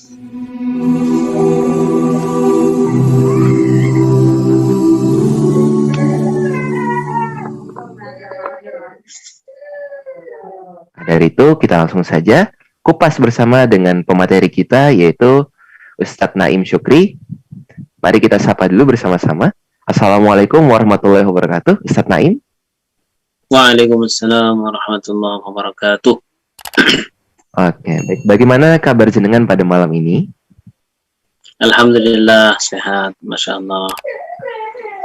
Dari itu kita langsung saja kupas bersama dengan pemateri kita, yaitu Ustadz Naim Syukri. Mari kita sapa dulu bersama-sama. Assalamualaikum warahmatullahi wabarakatuh, Ustadz Naim. Waalaikumsalam warahmatullahi wabarakatuh. Oke, baik. Bagaimana kabar jenengan pada malam ini? Alhamdulillah sehat, masya Allah.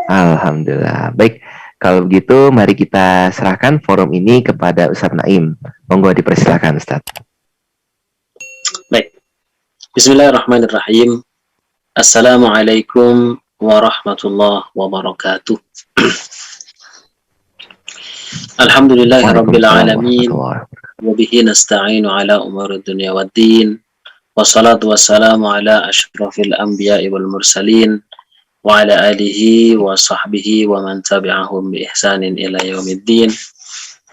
Alhamdulillah. Baik, kalau begitu mari kita serahkan forum ini kepada Ustadz Naim. Monggo dipersilakan, Ustadz. Baik. Bismillahirrahmanirrahim. Assalamualaikum warahmatullahi wabarakatuh. Alhamdulillahirabbil alamin. Wabihi nasta'inu ala umuri dunya waddin. Wassalatu wassalamu ala asyrafil anbiya'i wal mursalin wa ala alihi wa sahbihi wa man tabi'ahum bi ihsanin ila yaumiddin.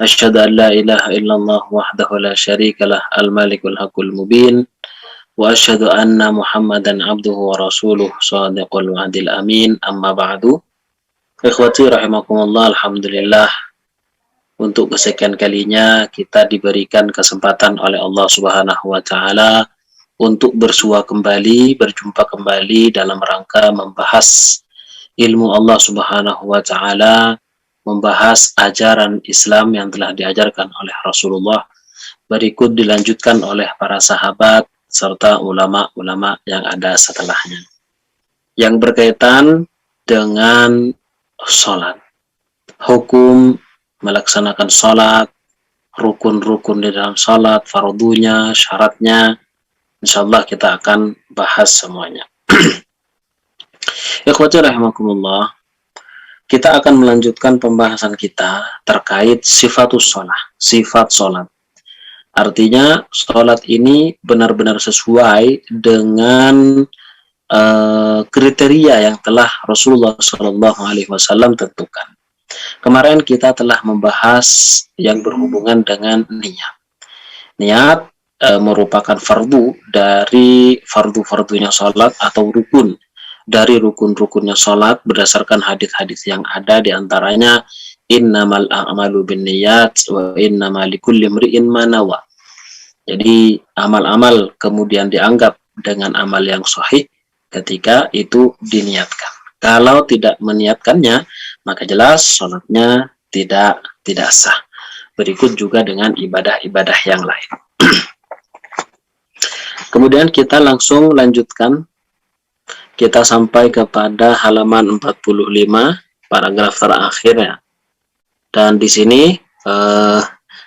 Asyhadu an la ilaha illallah wahdahu la syarika lah al-malikul haqqul mubin wa asyhadu anna Muhammadan abduhu wa rasuluh shadiqul wa'dil amin. Amma ba'du. Ikhwati rahimakumullah, alhamdulillah, untuk kesekian kalinya kita diberikan kesempatan oleh Allah Subhanahu wa taala untuk bersua kembali, berjumpa kembali dalam rangka membahas ilmu Allah Subhanahu wa taala, membahas ajaran Islam yang telah diajarkan oleh Rasulullah, berikut dilanjutkan oleh para sahabat serta ulama-ulama yang ada setelahnya, yang berkaitan dengan sholat, hukum melaksanakan sholat, rukun-rukun di dalam sholat, fardunya, syaratnya. Insyaallah kita akan bahas semuanya. Ikhwati rahimakumullah, kita akan melanjutkan pembahasan kita terkait sifatus sholat, sifat sholat. Artinya sholat ini benar-benar sesuai dengan kriteria yang telah Rasulullah SAW tentukan. Kemarin kita telah membahas yang berhubungan dengan niat. Niat merupakan fardu dari fardu-fardunya sholat atau rukun dari rukun-rukunnya sholat berdasarkan hadis-hadis yang ada, diantaranya innamal a'malu binniyat wa innamal likulli imri'in ma nawa. Jadi amal-amal kemudian dianggap dengan amal yang sahih ketika itu diniatkan. Kalau tidak meniatkannya, maka jelas sholatnya tidak sah. Berikut juga dengan ibadah-ibadah yang lain. Kemudian kita langsung lanjutkan. Kita sampai kepada halaman 45, paragraf terakhir ya. Dan di sini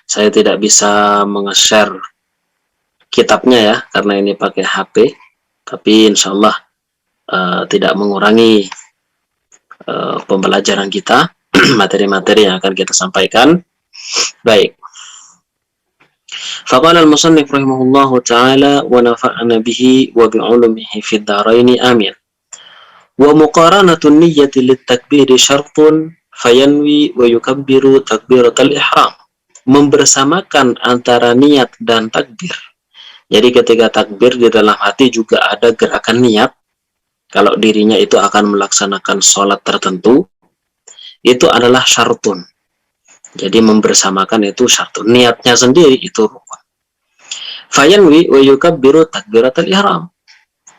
saya tidak bisa menge-share kitabnya ya, karena ini pakai HP. Tapi insya Allah tidak mengurangi pembelajaran kita, materi-materi yang akan kita sampaikan. Baik. Faqala al-musannif rahimahullahu ta'ala wa nafa'ana bihi wa bi'ulumihi fid dharaini amin. Wa muqaranatun niyyati lit-takbiri syartun fayanwi wa yukabbiru takbiratal ihram. Membersamakan antara niat dan takbir. Jadi ketika takbir di dalam hati juga ada gerakan niat. Kalau dirinya itu akan melaksanakan sholat tertentu, itu adalah syartun. Jadi membersamakan itu syartun. Niatnya sendiri itu rukun. Fayanwi wa yukabbiru takbiratal ihram.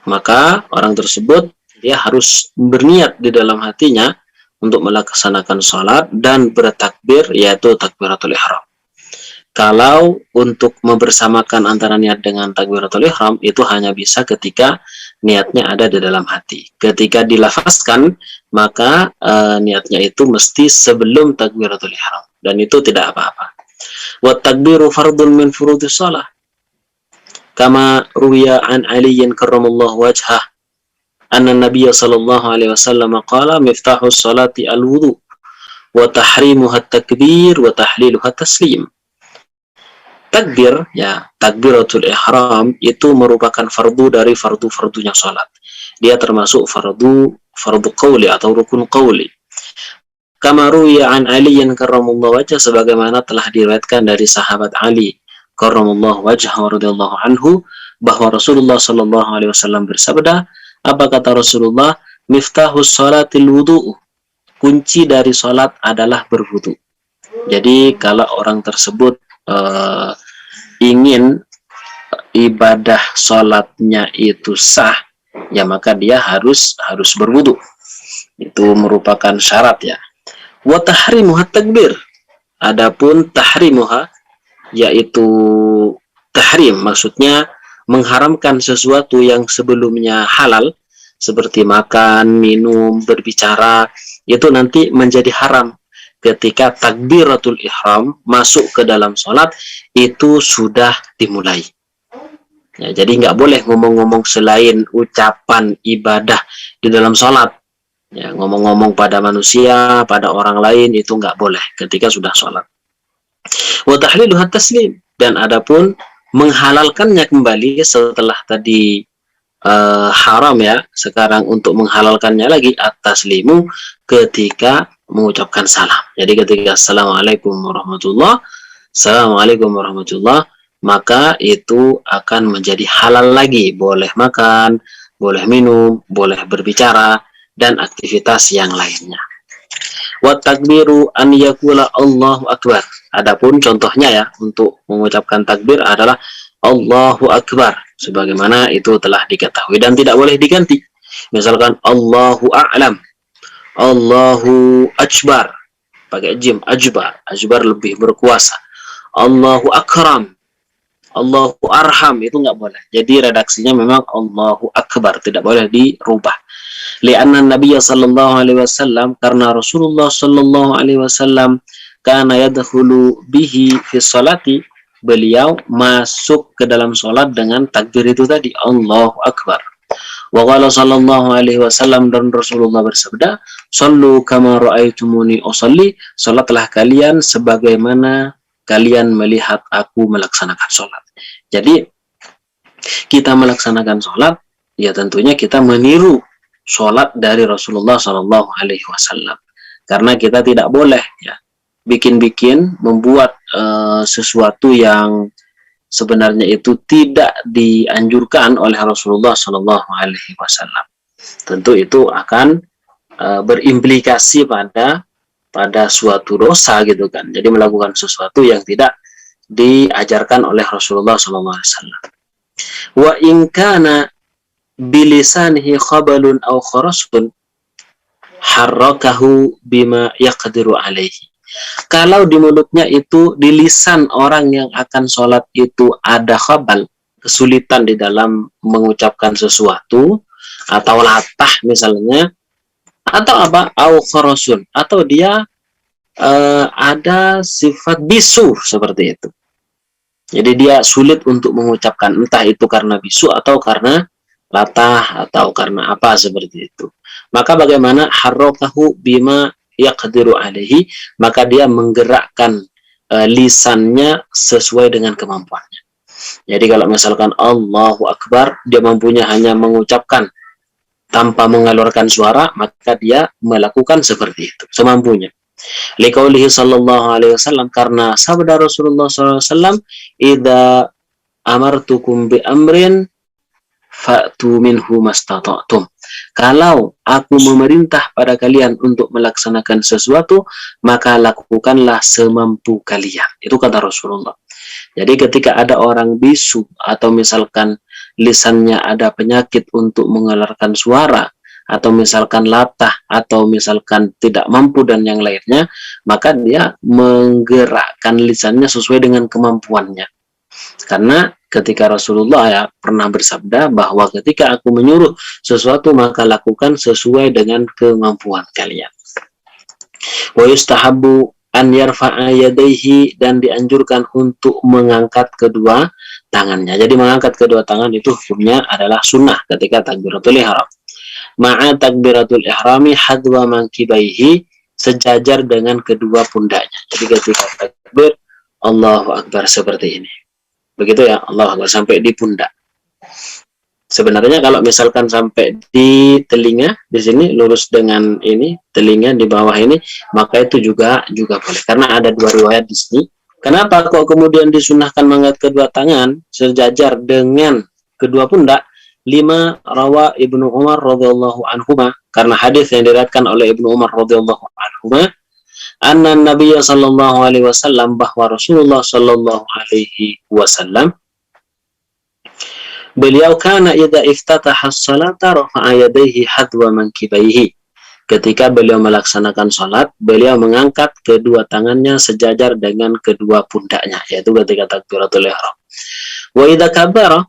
Maka orang tersebut dia harus berniat di dalam hatinya untuk melaksanakan sholat dan bertakbir, yaitu takbiratul ihram. Kalau untuk membersamakan antara niat dengan takbiratul ihram itu hanya bisa ketika niatnya ada di dalam hati. Ketika dilafazkan, maka niatnya itu mesti sebelum takbiratul ihram, dan itu tidak apa-apa. Wa takbiru fardun min furudhis shalah. Kama ruwiya an Aliyin karramallahu wajhah anna Nabiyya sallallahu alaihi wasallam qala miftahus salati al-wudu wa tahrimuha at-takbir wa tahliluha at-taslim. Takbir, ya, takbiratul ihram itu merupakan fardu dari fardu-fardunya sholat. Dia termasuk fardu qauli atau rukun qauli. Kama ruwiya an Aliyin karramallahu wajhah, sebagaimana telah diriwayatkan dari sahabat Ali karramallahu wajhah radhiyallahu anhu, bahwa Rasulullah Shallallahu Alaihi Wasallam bersabda, apa kata Rasulullah? Miftahus salatil wudu, kunci dari salat adalah berwudu. Jadi kalau orang tersebut ingin ibadah salatnya itu sah, ya maka dia harus berwudu. Itu merupakan syarat ya. Wa tahrimuha takbir. Adapun tahrimuha yaitu tahrim, maksudnya mengharamkan sesuatu yang sebelumnya halal seperti makan, minum, berbicara, itu nanti menjadi haram ketika takbiratul ihram masuk ke dalam sholat itu sudah dimulai. Ya, jadi nggak boleh ngomong-ngomong selain ucapan ibadah di dalam sholat. Ya, ngomong-ngomong pada manusia, pada orang lain itu nggak boleh ketika sudah sholat. Wa tahliluha taslim, dan adapun menghalalkannya kembali setelah tadi haram ya, sekarang untuk menghalalkannya lagi at-taslimu ketika mengucapkan salam. Jadi ketika assalamualaikum warahmatullah, assalamualaikum warahmatullah, maka itu akan menjadi halal lagi, boleh makan, boleh minum, boleh berbicara, dan aktivitas yang lainnya. Wa takbiru an yakula Allahu akbar. Adapun contohnya ya untuk mengucapkan takbir adalah Allahu akbar, sebagaimana itu telah diketahui dan tidak boleh diganti. Misalkan Allahu a'lam, Allahu akbar, pakai jim, ajbar, ajbar lebih berkuasa. Allahu akram, Allahu arham, itu nggak boleh. Jadi redaksinya memang Allahu akbar, tidak boleh dirubah. Lianna Nabi sallallahu alaihi wasallam, karena Rasulullah sallallahu alaihi wasallam kana yadkhulu bihi fi sholati, beliau masuk ke dalam sholat dengan takbir itu tadi, Allahu akbar. Wa qala sallallahu alaihi wasallam, dan Rasulullah bersabda, "Shallu kama ra'aitumuni usalli", salatlah kalian sebagaimana kalian melihat aku melaksanakan sholat. Jadi kita melaksanakan sholat, ya tentunya kita meniru sholat dari Rasulullah Sallallahu Alaihi Wasallam. Karena kita tidak boleh ya bikin-bikin, membuat sesuatu yang sebenarnya itu tidak dianjurkan oleh Rasulullah Sallallahu Alaihi Wasallam. Tentu itu akan berimplikasi pada suatu dosa gitu kan. Jadi melakukan sesuatu yang tidak diajarkan oleh Rasulullah Sallallahu Alaihi Wasallam. Wa in kana bilisanihi khabalun aw kharasun harrakahu bima yaqdiru alaihi. Kalau di mulutnya itu, di lisan orang yang akan sholat itu ada khabal, kesulitan di dalam mengucapkan sesuatu, atau latah misalnya, atau apa, au kharasun, atau dia ada sifat bisu seperti itu. Jadi dia sulit untuk mengucapkan, entah itu karena bisu atau karena latah atau karena apa seperti itu. Maka bagaimana? Harrakahu bima yaqdiru alaihi, maka dia menggerakkan lisannya sesuai dengan kemampuannya. Jadi kalau misalkan Allahu Akbar, dia mampunya hanya mengucapkan tanpa mengeluarkan suara, maka dia melakukan seperti itu, semampunya. Liqaulihi sallallahu alaihi wasallam, karena sabda Rasulullah sallallahu alaihi wasallam, idza amartukum bi amrin fa'tu minhu mastata'tum. Kalau aku memerintah pada kalian untuk melaksanakan sesuatu, maka lakukanlah semampu kalian. Itu kata Rasulullah. Jadi ketika ada orang bisu atau misalkan lisannya ada penyakit untuk mengeluarkan suara, atau misalkan latah, atau misalkan tidak mampu dan yang lainnya, maka dia menggerakkan lisannya sesuai dengan kemampuannya. Karena ketika Rasulullah ya pernah bersabda bahwa ketika aku menyuruh sesuatu, maka lakukan sesuai dengan kemampuan kalian. Wa yustahabbu an yarfa'a yadayhi, dan dianjurkan untuk mengangkat kedua tangannya. Jadi mengangkat kedua tangan itu hukumnya adalah sunnah ketika takbiratul ihram. Ma'a takbiratul ihrami hadwa mankibaihi, sejajar dengan kedua pundaknya. Jadi ketika takbir Allahu Akbar seperti ini. Begitu ya, Allahu Akbar sampai di pundak. Sebenarnya kalau misalkan sampai di telinga, di sini lurus dengan ini, telinga di bawah ini, maka itu juga boleh. Karena ada dua riwayat di sini. Kenapa kok kemudian disunahkan mengangkat kedua tangan sejajar dengan kedua pundak. 5 rawa Ibnu Umar radhiyallahu anhuma, karena hadis yang diriwayatkan oleh Ibnu Umar radhiyallahu anhuma, anna Nabiy sallallahu alaihi wasallam, bahwa Rasulullah sallallahu alaihi wasallam beliau kana idza iftataha as-salata rafa'a yadayhi hadwa mankibaihi. Ketika beliau melaksanakan salat, beliau mengangkat kedua tangannya sejajar dengan kedua pundaknya, yaitu ketika takbiratul ihram. Wa idza kabbara,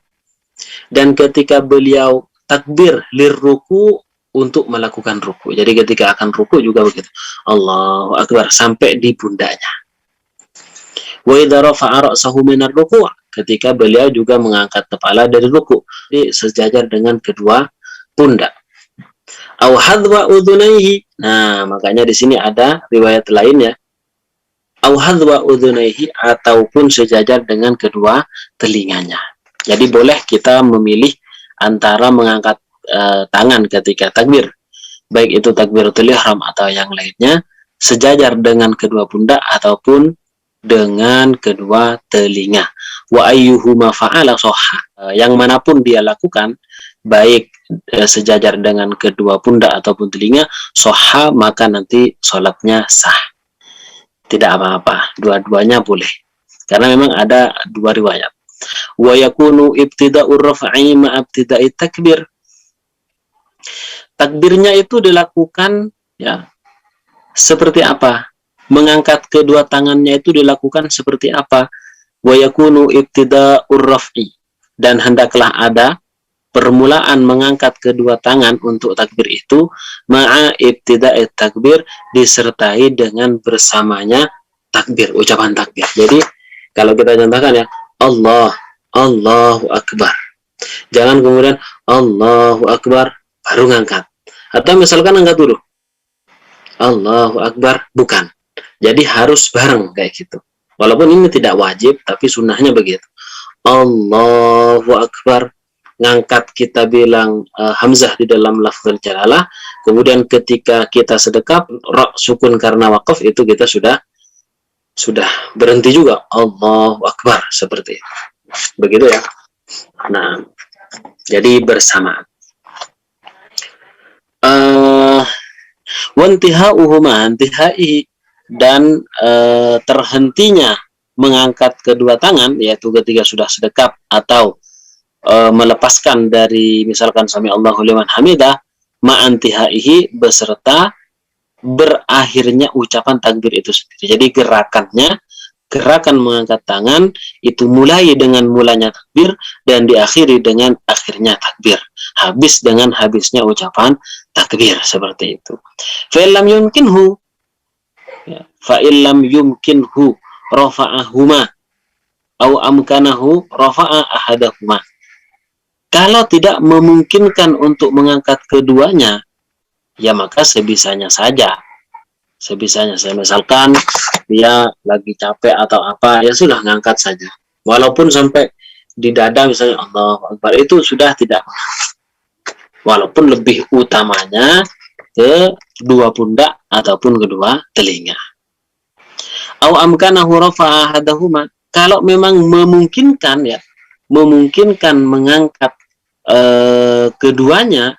dan ketika beliau takbir lirruku, untuk melakukan ruku. Jadi ketika akan ruku juga begitu. Allahu akbar sampai di pundaknya. Wa idza rafa'a ra'sahu minar ruku', ketika beliau juga mengangkat kepala dari ruku, jadi sejajar dengan kedua pundak. Aw hadwa udhunaihi. Nah, makanya di sini ada riwayat lain ya. Aw hadwa udhunaihi, ataupun sejajar dengan kedua telinganya. Jadi boleh kita memilih antara mengangkat tangan ketika takbir, baik itu takbiratul ihram atau yang lainnya, sejajar dengan kedua pundak ataupun dengan kedua telinga. Wa ayyuhuma fa'ala sahha. Yang manapun dia lakukan, baik sejajar dengan kedua pundak ataupun telinga, sahha, maka nanti sholatnya sah. Tidak apa-apa, dua-duanya boleh. Karena memang ada dua riwayat. Wa yakunu ibtida'ur raf'i ma ibtida'i takbir. Takbirnya itu dilakukan ya seperti apa? Mengangkat kedua tangannya itu dilakukan seperti apa? Wa yakunu ibtida'ur raf'i, dan hendaklah ada permulaan mengangkat kedua tangan untuk takbir itu, ma'a ibtida'i takbir, disertai dengan bersamanya takbir, ucapan takbir. Jadi kalau kita contohkan ya, Allahu Akbar. Jangan kemudian Allahu Akbar baru ngangkat. Atau misalkan angkat dulu, Allahu Akbar, bukan. Jadi harus bareng kayak gitu. Walaupun ini tidak wajib, tapi sunnahnya begitu. Allahu Akbar, ngangkat kita bilang hamzah di dalam lafzul jalalah. Kemudian ketika kita sedekap, ra sukun karena wakaf, itu kita sudah berhenti juga. Allahu Akbar, seperti itu. Begitu ya. Nah, jadi bersamaan. Wantihauhuma, intihai, dan terhentinya mengangkat kedua tangan, yaitu ketika sudah sedekap atau melepaskan dari misalkan sami Allahu liman hamidah, ma'antihaihi, beserta berakhirnya ucapan takbir itu sendiri. Jadi gerakan mengangkat tangan itu mulai dengan mulanya takbir dan diakhiri dengan akhirnya takbir, habis dengan habisnya ucapan takbir, seperti itu. Fa'illam yumkinhu, fa'illam yumkinhu rafa'ahuma au amkanahu rafa'a ahadahuma. Kalau tidak memungkinkan untuk mengangkat keduanya, ya maka sebisanya saja. Sebisanya saya, misalkan dia lagi capek atau apa, ya sudah ngangkat saja. Walaupun sampai di dada misalnya Allahu Akbar, itu sudah tidak. Walaupun lebih utamanya ke dua pundak ataupun kedua telinga. Au amkanahu rafa'a ahadahuma, kalau memang memungkinkan ya, memungkinkan mengangkat keduanya,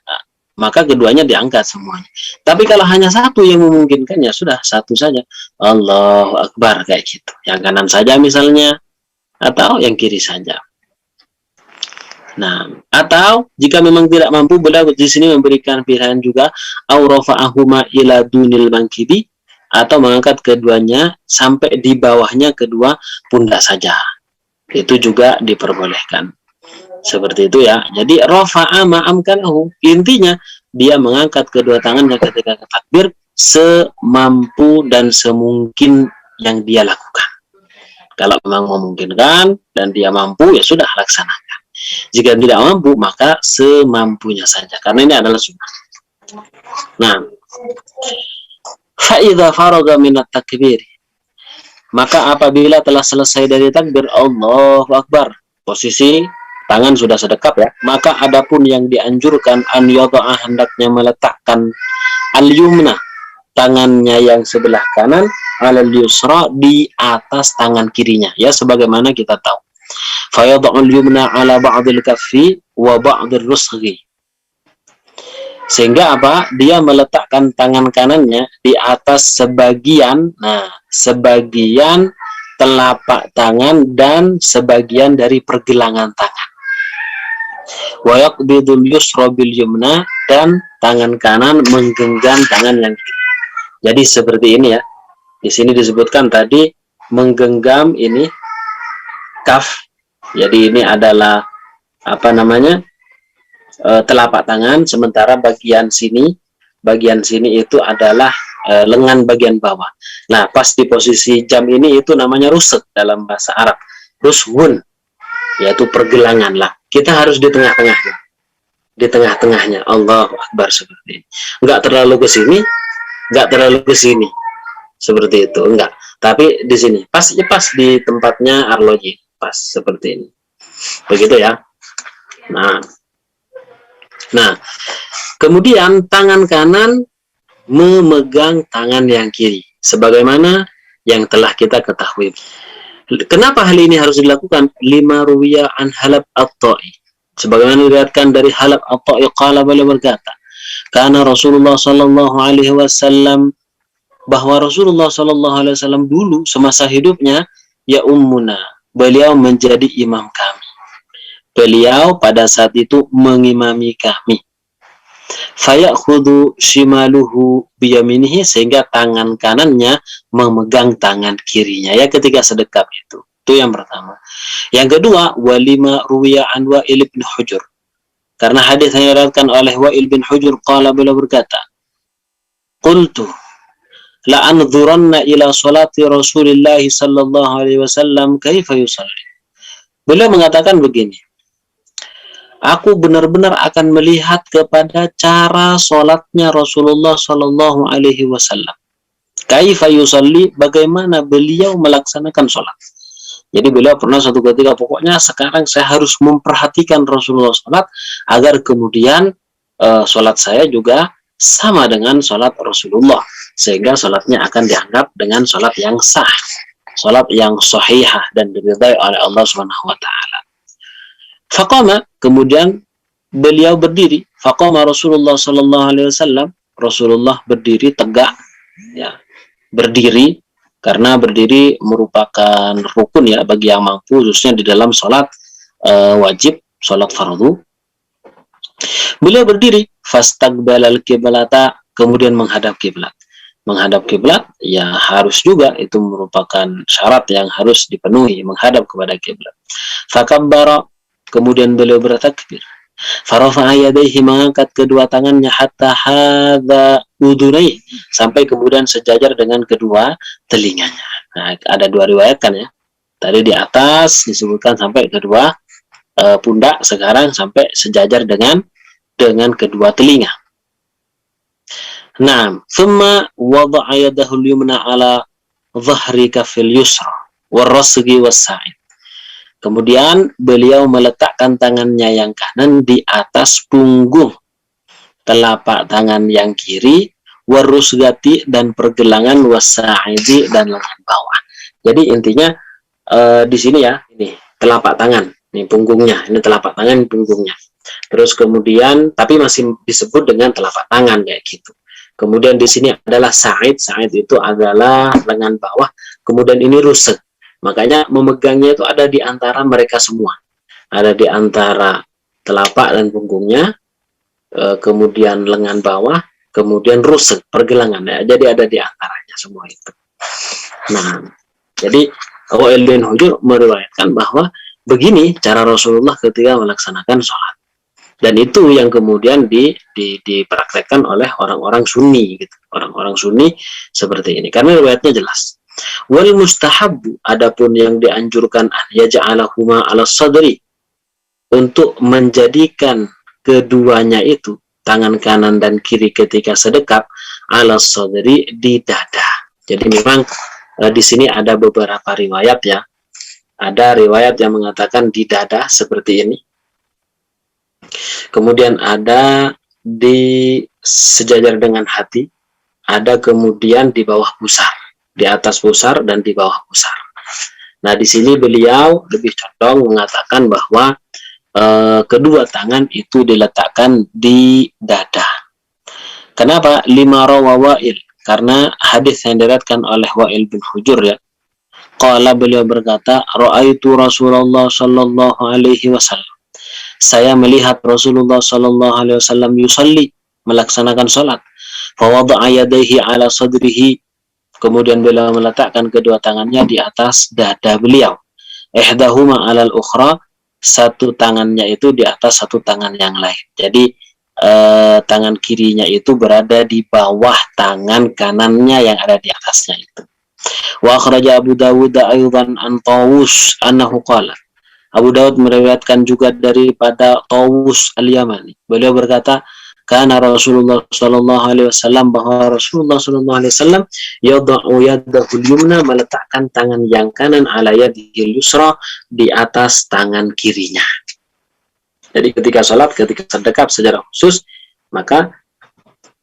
maka keduanya diangkat semuanya. Tapi kalau hanya satu yang memungkinkan, ya sudah satu saja. Allahu Akbar, kayak gitu. Yang kanan saja misalnya, atau yang kiri saja. Nah, atau jika memang tidak mampu, beliau di sini memberikan pilihan juga, au rafa'ahuma ila dunil mankibi, atau mengangkat keduanya sampai di bawahnya kedua pundak saja. Itu juga diperbolehkan. Seperti itu ya. Jadi rafa'a ma'amkanahu, intinya dia mengangkat kedua tangannya ketika takbir semampu dan semungkin yang dia lakukan. Kalau memang memungkinkan dan dia mampu, ya sudah laksanakan. Jika tidak mampu, maka semampunya saja, karena ini adalah sunnah. Nah, fa'idha faraga minat takbir, maka apabila telah selesai dari takbir Allahu Akbar, posisi tangan sudah sedekap ya, maka adapun yang dianjurkan an yada'a, hendaknya meletakkan al-yumna, tangannya yang sebelah kanan, al-yusra, di atas tangan kirinya, ya sebagaimana kita tahu Fayad'ul yumna 'ala ba'dil kaffi wa ba'dil rusghi. Sehingga apa? Dia meletakkan tangan kanannya di atas sebagian, sebagian telapak tangan dan sebagian dari pergelangan tangan. Wa yaqbidul yusra bil yumna, dan tangan kanan menggenggam tangan yang kiri. Jadi seperti ini ya. Di sini disebutkan tadi menggenggam ini kaf. Jadi ini adalah apa namanya? Telapak tangan, sementara bagian sini itu adalah lengan bagian bawah. Nah, pas di posisi jam ini itu namanya rusuk dalam bahasa Arab. Rushun, yaitu pergelangan lah. Kita harus di tengah-tengahnya. Di tengah-tengahnya. Allahu Akbar, seperti ini. Enggak terlalu ke sini, enggak terlalu ke sini. Seperti itu, enggak. Tapi di sini pas di tempatnya arloji, pas seperti ini. Begitu ya. Nah, kemudian tangan kanan memegang tangan yang kiri, sebagaimana yang telah kita ketahui. Kenapa hal ini harus dilakukan? Lima ruwiya an Halab at-Ta'i. Sebagaimana diriwayatkan dari Halab at-Ta'i, qala, beliau berkata, karena Rasulullah sallallahu alaihi wasallam, bahwa Rasulullah sallallahu alaihi wasallam dulu semasa hidupnya, ya ummuna, beliau menjadi imam kami. Beliau pada saat itu mengimami kami. Fayakhudhu shimaluhu biyaminihi, sehingga tangan kanannya memegang tangan kirinya ya ketika sedekap itu. Itu yang pertama. Yang kedua, walima ruwiya an Wa'il bin Hujur. Karena hadis yang diriwayatkan oleh Wa'il bin Hujur, qala, beliau berkata, qultu la anzuranna ila salati Rasulillah sallallahu alaihi wasallam kaifa yusalli. Beliau mengatakan begini, aku benar-benar akan melihat kepada cara sholatnya Rasulullah Sallallahu Alaihi Wasallam. Kaifa yusalli, bagaimana beliau melaksanakan sholat. Jadi beliau pernah suatu ketika, pokoknya sekarang saya harus memperhatikan Rasulullah sholat, agar kemudian sholat saya juga sama dengan sholat Rasulullah, sehingga sholatnya akan dianggap dengan sholat yang sah, sholat yang sahihah dan diridai oleh Allah Subhanahu Wa Taala. Faqama, kemudian beliau berdiri. Faqama Rasulullah sallallahu alaihi wasallam, Rasulullah berdiri tegak ya. Berdiri karena berdiri merupakan rukun ya bagi yang mampu, khususnya di dalam salat wajib, salat fardu. Beliau berdiri, fastaqbalal qiblata, kemudian menghadap kiblat. Menghadap kiblat ya harus juga, itu merupakan syarat yang harus dipenuhi, menghadap kepada kiblat. Fakabbara, kemudian beliau bertakbir. Farafa'a yadayhi, mengangkat kedua tangannya, hatta hadza udunai, sampai kemudian sejajar dengan kedua telinganya. Nah, ada dua riwayat kan ya. Tadi di atas disebutkan sampai kedua pundak, sekarang sampai sejajar dengan kedua telinga. Nah, thumma wada'a yadahu al-yumna ala dhahri kafil yusra warasgi was-sa'id. Kemudian beliau meletakkan tangannya yang kanan di atas punggung telapak tangan yang kiri, warusgati, dan pergelangan, wasa'idi, dan lengan bawah. Jadi intinya di sini ya, ini telapak tangan, ini punggungnya, ini telapak tangan, ini punggungnya. Terus kemudian, tapi masih disebut dengan telapak tangan kayak gitu. Kemudian di sini adalah sa'id, sa'id itu adalah lengan bawah. Kemudian ini rusuk. Makanya memegangnya itu ada di antara mereka semua. Ada di antara telapak dan punggungnya, kemudian lengan bawah, kemudian rusuk, pergelangan. Ya. Jadi ada di antaranya semua itu. Nah, jadi Wa'il bin Hujur meriwayatkan bahwa begini cara Rasulullah ketika melaksanakan sholat. Dan itu yang kemudian dipraktekkan oleh orang-orang Sunni, gitu. Orang-orang Sunni seperti ini. Karena riwayatnya jelas. Wal mustahabbu, adapun yang dianjurkan, yaj'alahuma 'ala sadri, untuk menjadikan keduanya itu, tangan kanan dan kiri ketika sedekap, 'ala sadri, di dada. Jadi memang di sini ada beberapa riwayat ya. Ada riwayat yang mengatakan di dada seperti ini. Kemudian ada di sejajar dengan hati, ada kemudian di bawah pusar. Di atas pusar dan di bawah pusar. Nah, di sini beliau lebih condong mengatakan bahwa kedua tangan itu diletakkan di dada. Kenapa? Lima rawa Wa'il. Karena hadis yang diriwayatkan oleh Wa'il bin Hujur ya. Qala, beliau berkata, ra'aitu Rasulullah sallallahu alaihi wasallam. Saya melihat Rasulullah sallallahu alaihi wasallam yusalli, melaksanakan salat. Fa wada'a yadayhi ala sadrihi. Kemudian beliau meletakkan kedua tangannya di atas dada beliau. Ihdahuma 'alal ukhra, satu tangannya itu di atas satu tangan yang lain. Jadi tangan kirinya itu berada di bawah tangan kanannya yang ada di atasnya itu. Wa akhraja Abu Dawud aidan an Tawus annahu qala. Abu Dawud meriwayatkan juga daripada Tawus al-Yamani. Beliau berkata, karena Rasulullah sallallahu alaihi wasallam, bahwa Rasulullah sallallahu alaihi wasallam yad'u yadahu al-yumna, meletakkan tangan yang kanan ala yadihi yusra, di atas tangan kirinya. Jadi ketika sholat, ketika sedekap secara khusus, maka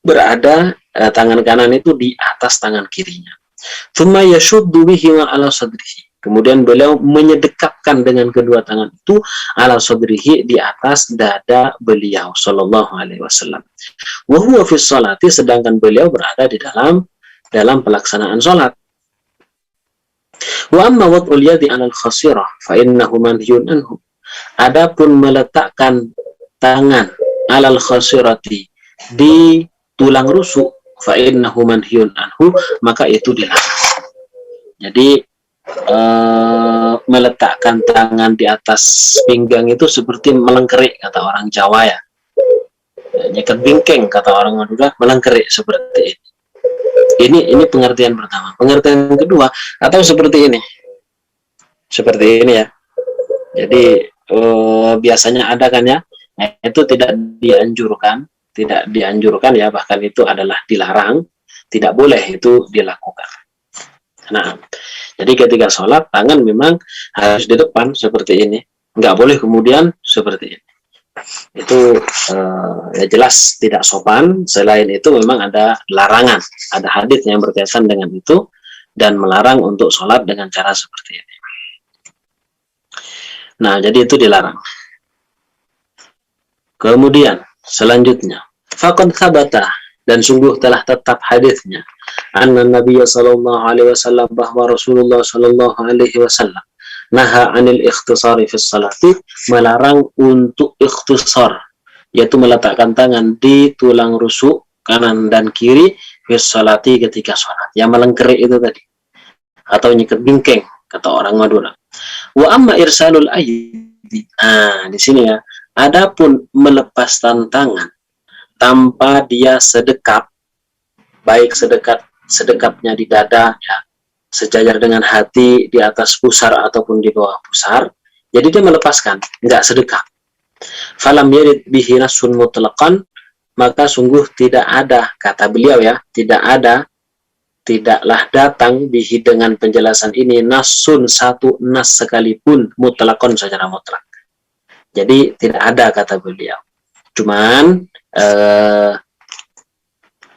berada tangan kanan itu di atas tangan kirinya. Tsumma yashuddu bihi ala sadrihi. Kemudian beliau menyedekapkan dengan kedua tangan itu ala sadrihi, di atas dada beliau sallallahu alaihi wasallam. Wa huwa fi sholati, sedangkan beliau berada di dalam pelaksanaan sholat. Wa amma wad'ul yadi 'ala al-khasirah fa innahu manhiyun anhu. Adapun meletakkan tangan alal khasirati, di tulang rusuk, fa innahu manhiyun anhu, maka itu dilarang. Jadi meletakkan tangan di atas pinggang itu seperti melengkerik, kata orang Jawa ya. Nyekat bingkeng, kata orang Madura, melengkerik seperti ini. Ini pengertian pertama. Pengertian kedua, atau seperti ini. Seperti ini ya. Jadi biasanya ada kan ya, itu tidak dianjurkan ya, bahkan itu adalah dilarang, tidak boleh itu dilakukan. Nah, jadi ketika sholat, tangan memang harus di depan seperti ini, nggak boleh kemudian seperti ini. Itu ya jelas tidak sopan. Selain itu memang ada larangan, ada hadits yang berkaitan dengan itu dan melarang untuk sholat dengan cara seperti ini. Nah, jadi itu dilarang. Kemudian selanjutnya, faqad thabata, dan sungguh telah tetap hadisnya, anna Nabi sallallahu alaihi wasallam, bahwa Rasulullah sallallahu alaihi wasallam naha anil ikhtisari fi salati, melarang untuk ikhtisar, yaitu meletakkan tangan di tulang rusuk kanan dan kiri fi salati, ketika sholat. Yang melengkerik itu tadi, atau nyikat bingkeng, kata orang Madura. Wa amma irsalul aidi, di sini ya, adapun melepaskan tangan tanpa dia sedekap, baik sedekapnya di dada ya, sejajar dengan hati, di atas pusar ataupun di bawah pusar, jadi dia melepaskan, enggak sedekap. Falam yarid bihi nasun mutlaqan, maka sungguh tidak ada, kata beliau ya, tidaklah datang bihi, dengan penjelasan ini, nasun, satu nas sekalipun, mutlakon, secara mutlak. Jadi tidak ada, kata beliau. Cuman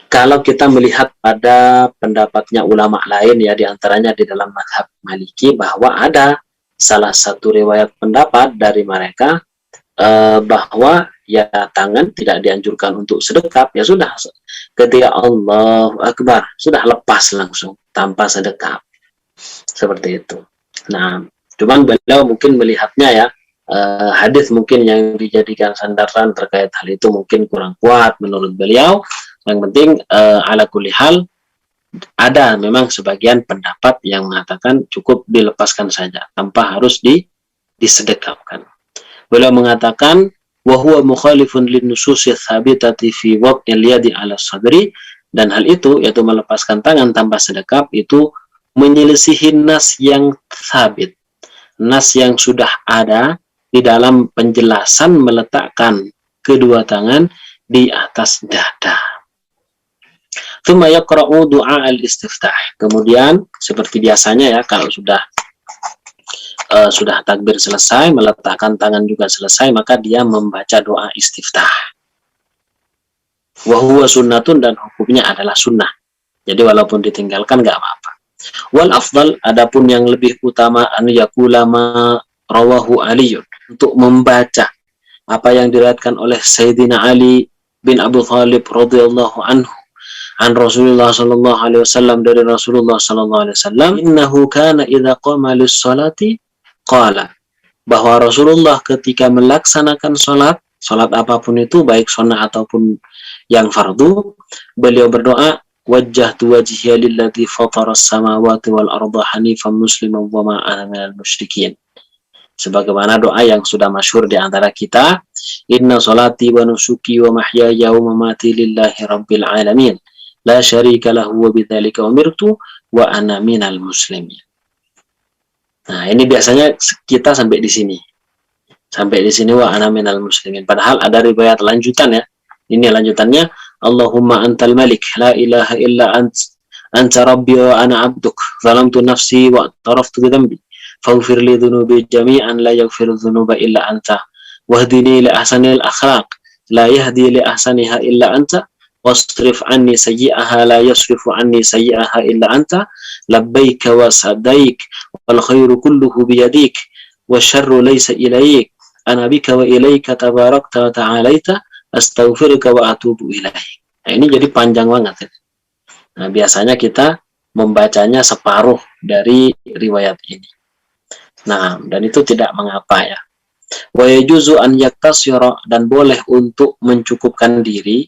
kalau kita melihat pada pendapatnya ulama lain ya, diantaranya di dalam mazhab Maliki, bahwa ada salah satu riwayat pendapat dari mereka bahwa ya tangan tidak dianjurkan untuk sedekap, ya sudah, ketika Allahu Akbar sudah lepas langsung tanpa sedekap, seperti itu. Nah, cuman beliau mungkin melihatnya ya, hadis mungkin yang dijadikan sandaran terkait hal itu mungkin kurang kuat menurut beliau. Yang penting ala kulli hal, ada memang sebagian pendapat yang mengatakan cukup dilepaskan saja tanpa harus disedekapkan. Beliau mengatakan wa huwa mukhalifun linnususi tsabitati fi wad'il yadi 'ala sadri, dan hal itu, yaitu melepaskan tangan tanpa sedekap, itu menyelisihi nas yang sabit, nas yang sudah ada di dalam penjelasan meletakkan kedua tangan di atas dada. Tsumma yaqra'u du'a al-istiftah. Kemudian seperti biasanya ya, kalau sudah takbir selesai, meletakkan tangan juga selesai, maka dia membaca doa istiftah. Wa huwa sunnatun, dan hukumnya adalah sunnah. Jadi walaupun ditinggalkan nggak apa-apa. Wal afdal, adapun yang lebih utama, an yakula ma rawahu Aliyun, untuk membaca apa yang diriwayatkan oleh Sayyidina Ali bin Abu Thalib radhiyallahu anhu an Rasulullah sallallahu alaihi wasallam, dari Rasulullah sallallahu alaihi wasallam, innahu kana idza qama lis-salati qala, bahwa Rasulullah ketika melaksanakan salat apapun itu, baik sunnah ataupun yang fardu, beliau berdoa, wajjahtu wajhiya lilladzi fataras samawati wal arda hanifan musliman wa ma ana minal musyrikin. Sebagaimana doa yang sudah masyhur di antara kita, inna salati wa nusuki wa mahyaya wa mamati lillahi rabbil alamin, la syarika lahu wa bidzalika umirtu wa ana minal muslimin. Nah, ini biasanya kita sampai di sini. Sampai di sini wa ana minal muslimin. Padahal ada riwayat lanjutan ya. Ini lanjutannya, Allahumma antal malik, la ilaha illa anta rabbi wa ana abduk, zalamtu nafsi wa taraftu bidhanbi, faghfir li dhunubi jami'an la yaghfiru dhunuba illa anta, wahdini li ahsanil akhlaq, la yahdi li ahsaniha illa anta, wasrif anni sayyi'aha la yasrifu anni sayyi'aha illa anta, labbaik wa sadaik, wal khairu kulluhu biyadik, wa syarru laysa ilaik, ana bika wa ilaika tabarakta wa ta'alaita, astaghfiruka wa atubu ilaik. Nah, ini jadi panjang banget. Nah, biasanya kita membacanya separuh dari riwayat ini. Nah, dan itu tidak mengapa ya. Wa yajuzu an yaktasira, dan boleh untuk mencukupkan diri,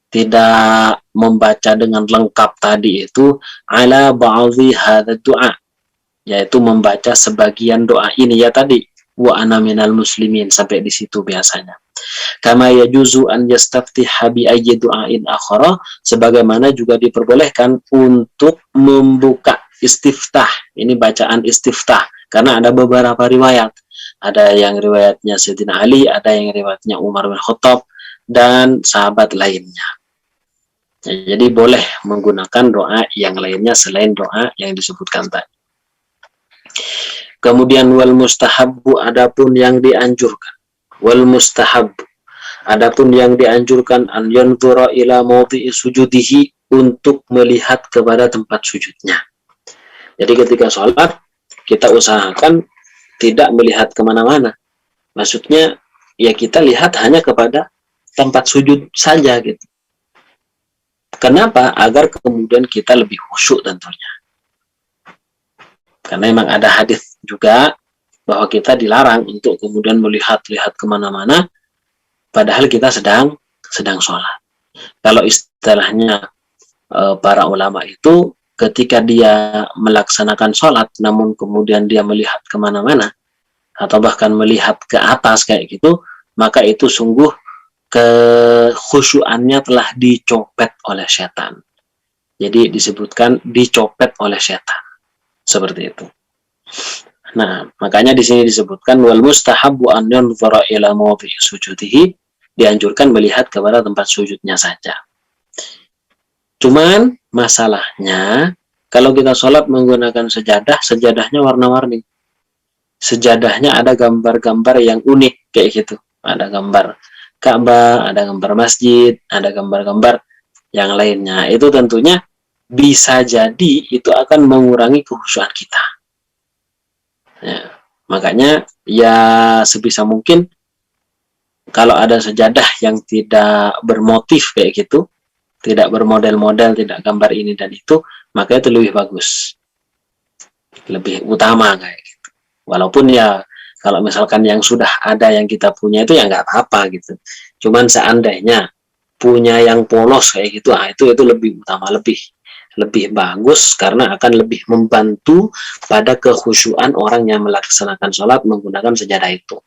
tidak membaca dengan lengkap tadi itu, ala ba'dhi hadza du'a, yaitu membaca sebagian doa ini ya tadi, wa ana minal muslimin, sampai di situ biasanya. Kama yajuzu an yastaftiha bi ayyi du'ain akhara, sebagaimana juga diperbolehkan untuk membuka istiftah. Ini bacaan istiftah karena ada beberapa riwayat. Ada yang riwayatnya Sayyidina Ali, ada yang riwayatnya Umar bin Khattab dan sahabat lainnya. Jadi boleh menggunakan doa yang lainnya selain doa yang disebutkan tadi. Kemudian wal mustahabbu, adapun yang dianjurkan. Wal mustahab, adapun yang dianjurkan, an yanzura ila mawdi'i sujudihi, untuk melihat kepada tempat sujudnya. Jadi ketika sholat kita usahakan tidak melihat kemana-mana. Maksudnya ya kita lihat hanya kepada tempat sujud saja gitu. Kenapa? Agar kemudian kita lebih khusyuk tentunya. Karena memang ada hadis juga bahwa kita dilarang untuk kemudian melihat-lihat kemana-mana, padahal kita sedang sholat. Kalau istilahnya para ulama itu, ketika dia melaksanakan sholat, namun kemudian dia melihat kemana-mana, atau bahkan melihat ke atas kayak gitu, maka itu sungguh kekhusyuannya telah dicopet oleh setan. Jadi disebutkan dicopet oleh setan. Seperti itu. Nah, makanya di sini disebutkan wal mustahabbu an yanzura ila mawdi'i sujudihi, dianjurkan melihat kepada tempat sujudnya saja. Cuman masalahnya kalau kita sholat menggunakan sejadah, sejadahnya warna-warni. Sejadahnya ada gambar-gambar yang unik kayak gitu. Ada gambar Ka'bah, ada gambar masjid, ada gambar-gambar yang lainnya. Itu tentunya bisa jadi itu akan mengurangi kekhusyuan kita. Ya, makanya ya sebisa mungkin kalau ada sejadah yang tidak bermotif kayak gitu, tidak bermodel-model, tidak gambar ini dan itu, maka itu lebih bagus, lebih utama kayak gitu. Walaupun ya kalau misalkan yang sudah ada yang kita punya itu ya nggak apa-apa gitu. Cuman seandainya punya yang polos kayak gitu, itu lebih utama, lebih bagus karena akan lebih membantu pada kekhusyuan orang yang melaksanakan sholat menggunakan sejadah itu.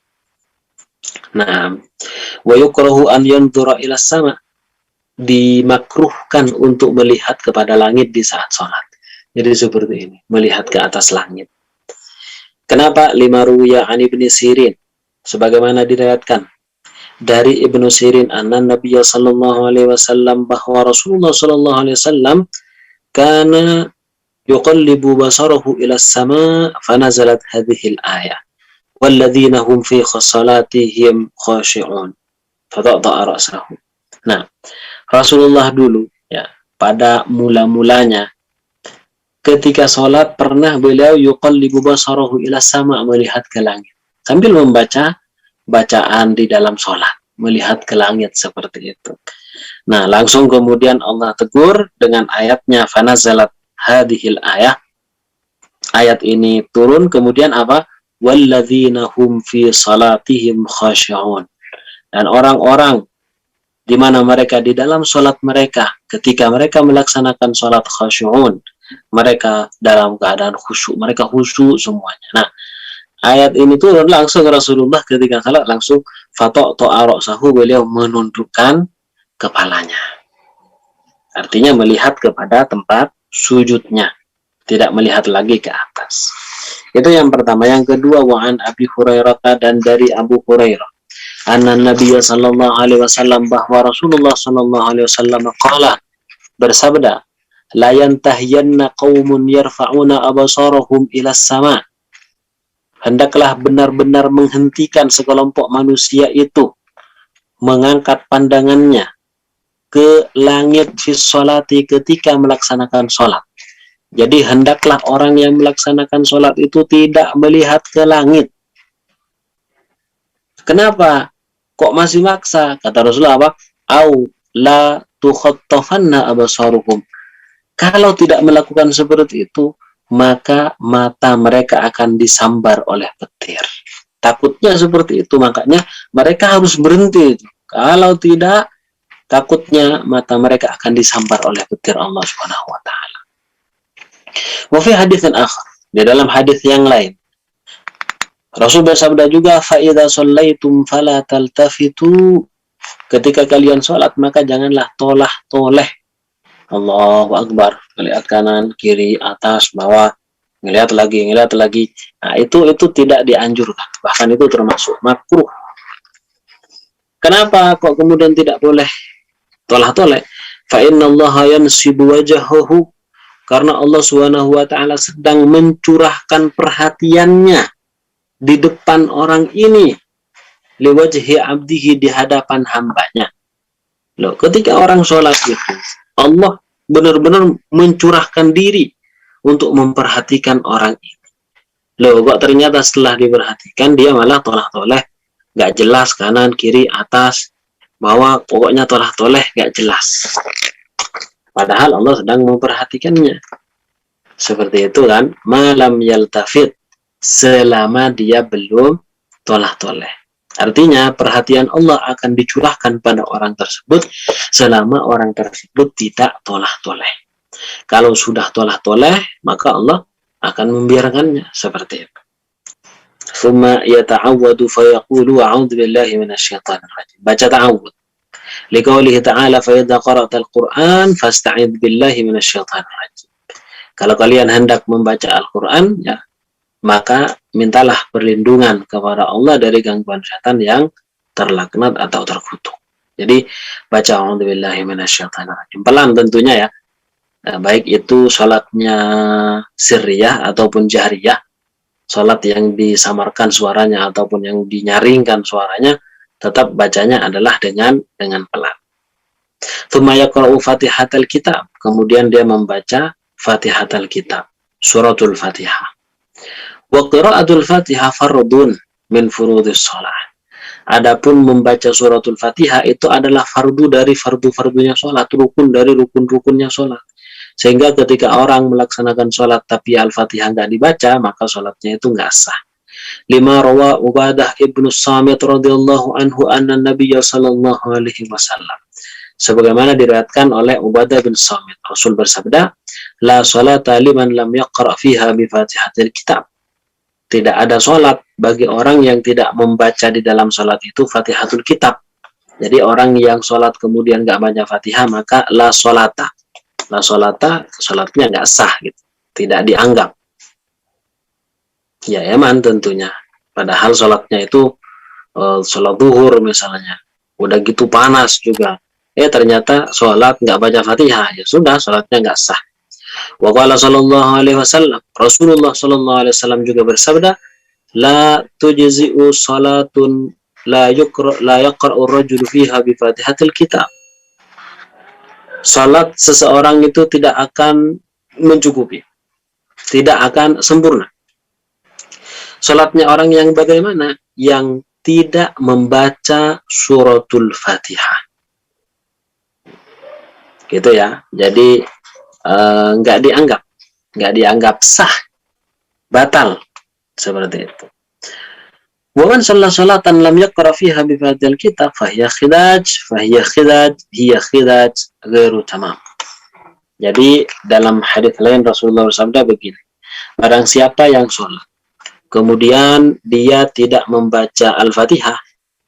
Nah, wa yukrahu an yanzura ila sama, dimakruhkan untuk melihat kepada langit di saat sholat. Jadi seperti ini, melihat ke atas langit. Kenapa? Lima ruwiya an Ibnu Sirin, sebagaimana diriwayatkan dari Ibnu Sirin anna Nabiya sallallahu alaihi wasallam, bahwa Rasulullah sallallahu alaihi wasallam kana yuqallibu basarahu ila as-sama' fanazalat hadhihi al-ayah walladzina hum fi salatihim khashi'un fatata'a ra'sahu. Nah, Rasulullah dulu ya pada mula-mulanya ketika sholat pernah beliau yuqallibu basarahu ila sama, melihat ke langit sambil membaca bacaan di dalam sholat, melihat ke langit seperti itu. Nah, langsung kemudian Allah tegur dengan ayatnya fanazalat hadhil ayah. Ayat ini turun kemudian apa? Walladzina hum fi salatihim khashi'un. Dan orang-orang di mana mereka di dalam sholat mereka, ketika mereka melaksanakan sholat khasyu'un, mereka dalam keadaan khusyuk, mereka khusyuk semuanya. Nah, ayat ini turun langsung Rasulullah ketika sholat langsung fato'to'aroksahu, beliau menundukkan kepalanya. Artinya melihat kepada tempat sujudnya, tidak melihat lagi ke atas. Itu yang pertama. Yang kedua, wa'an Abi Hurairah, dan dari Abu Hurairah, anna Nabiya sallallahu alaihi wasallam, bahwa Rasulullah sallallahu alaihi wasallam qala, bersabda, la yantahiyanna qaumun yarfa'una abasarahum ila sama. Hendaklah benar-benar menghentikan sekelompok manusia itu mengangkat pandangannya ke langit fi sholati, ketika melaksanakan sholat. Jadi hendaklah orang yang melaksanakan sholat itu tidak melihat ke langit. Kenapa? Kok masih maksa? Kata Rasulullah apa? Au la tukhattafanna abasaruhum. Kalau tidak melakukan seperti itu, maka mata mereka akan disambar oleh petir. Takutnya seperti itu, makanya mereka harus berhenti. Kalau tidak, takutnya mata mereka akan disambar oleh petir Allah Subhanahu wa taala. Wa fi haditsin akhar, di dalam hadis yang lain, Rasul bersabda juga, fa idza shallaitum fala taltafitu. Ketika kalian sholat, maka janganlah tolah-toleh. Allahu Akbar, melihat kanan, kiri, atas, bawah, ngelihat lagi. Nah, itu tidak dianjurkan. Bahkan itu termasuk makruh. Kenapa kok kemudian tidak boleh tolah-toleh? Fa innallaha yansibu wajhahu, karena Allah Subhanahu wa taala sedang mencurahkan perhatiannya di depan orang ini, liwajhi abdihi, di hadapan hambanya. Loh, ketika orang sholat itu, Allah benar-benar mencurahkan diri untuk memperhatikan orang ini. Loh, kok ternyata setelah diperhatikan dia malah tolah-toleh, gak jelas kanan, kiri, atas, bawah, pokoknya tolah-toleh gak jelas. Padahal Allah sedang memperhatikannya. Seperti itu kan, malam yaltafit, selama dia belum tolah-toleh. Artinya perhatian Allah akan dicurahkan pada orang tersebut selama orang tersebut tidak tolah-toleh. Kalau sudah tolah-toleh, maka Allah akan membiarkannya seperti itu. Thumma yata'awwadu fayaqulu a'udzu billahi minasyaitonir rajim. Baca ta'awud. Liqaulihi ta'ala fa idza qara'tal Qur'an fasta'idz billahi minasyaitonir rajim. Kalau kalian hendak membaca Al-Qur'an, ya, maka mintalah perlindungan kepada Allah dari gangguan setan yang terlaknat atau terkutuk. Jadi baca a'udzubillahi minasyaitonir rajim. Pelan tentunya ya. Nah, baik itu salatnya sirriyah ataupun jahriyah, salat yang disamarkan suaranya ataupun yang dinyaringkan suaranya, tetap bacanya adalah dengan pelan. Tsumma yaqra'u Fatihatal Kitab, kemudian dia membaca Fatihatal Kitab, suratul Fatihah. Wa qira'atul Fatihah fardun min furudhis shalah. Adapun membaca suratul Fatihah itu adalah fardu dari fardu-fardunya sholat, rukun dari rukun-rukunnya sholat. Sehingga ketika orang melaksanakan sholat tapi Al-Fatihah nggak dibaca, maka sholatnya itu nggak sah. Lima rawa Ubadah ibnu Samit radhiyallahu anhu anna Nabiya sallallahu alaihi wasallam. Sebagaimana diriwayatkan oleh Ubadah bin Samit, Rasul bersabda, la sholata liman lam yaqra' fiha bi Fatihatil Kitab. Tidak ada sholat bagi orang yang tidak membaca di dalam sholat itu Fatihatul Kitab. Jadi orang yang sholat kemudian nggak baca Fatihah, maka la sholata. La sholata, sholatnya nggak sah gitu, tidak dianggap. Ya eman tentunya. Padahal sholatnya itu sholat duhur misalnya, udah gitu panas juga. Ternyata sholat nggak baca Fatihah, ya sudah sholatnya nggak sah. Wa qala sallallahu alaihi wasallam, Rasulullah sallallahu alaihi wasallam juga bersabda, la tujzi'u salatun la yaqra'u ar-rajulu fiha bi Fatihatil Kitab. Salat seseorang itu tidak akan mencukupi. tidak akan sempurna. Salatnya orang yang bagaimana? Yang tidak membaca suratul Fatihah. Gitu ya. Jadi nggak dianggap sah, batal, seperti itu. Wa man shalla sholatan lam yaqra fiha bi fatihil kitab fahiya khidaj hiya khidaj ghairu tamam. Jadi dalam hadis lain Rasulullah bersabda begini, barang siapa yang sholat kemudian dia tidak membaca Al-Fatihah,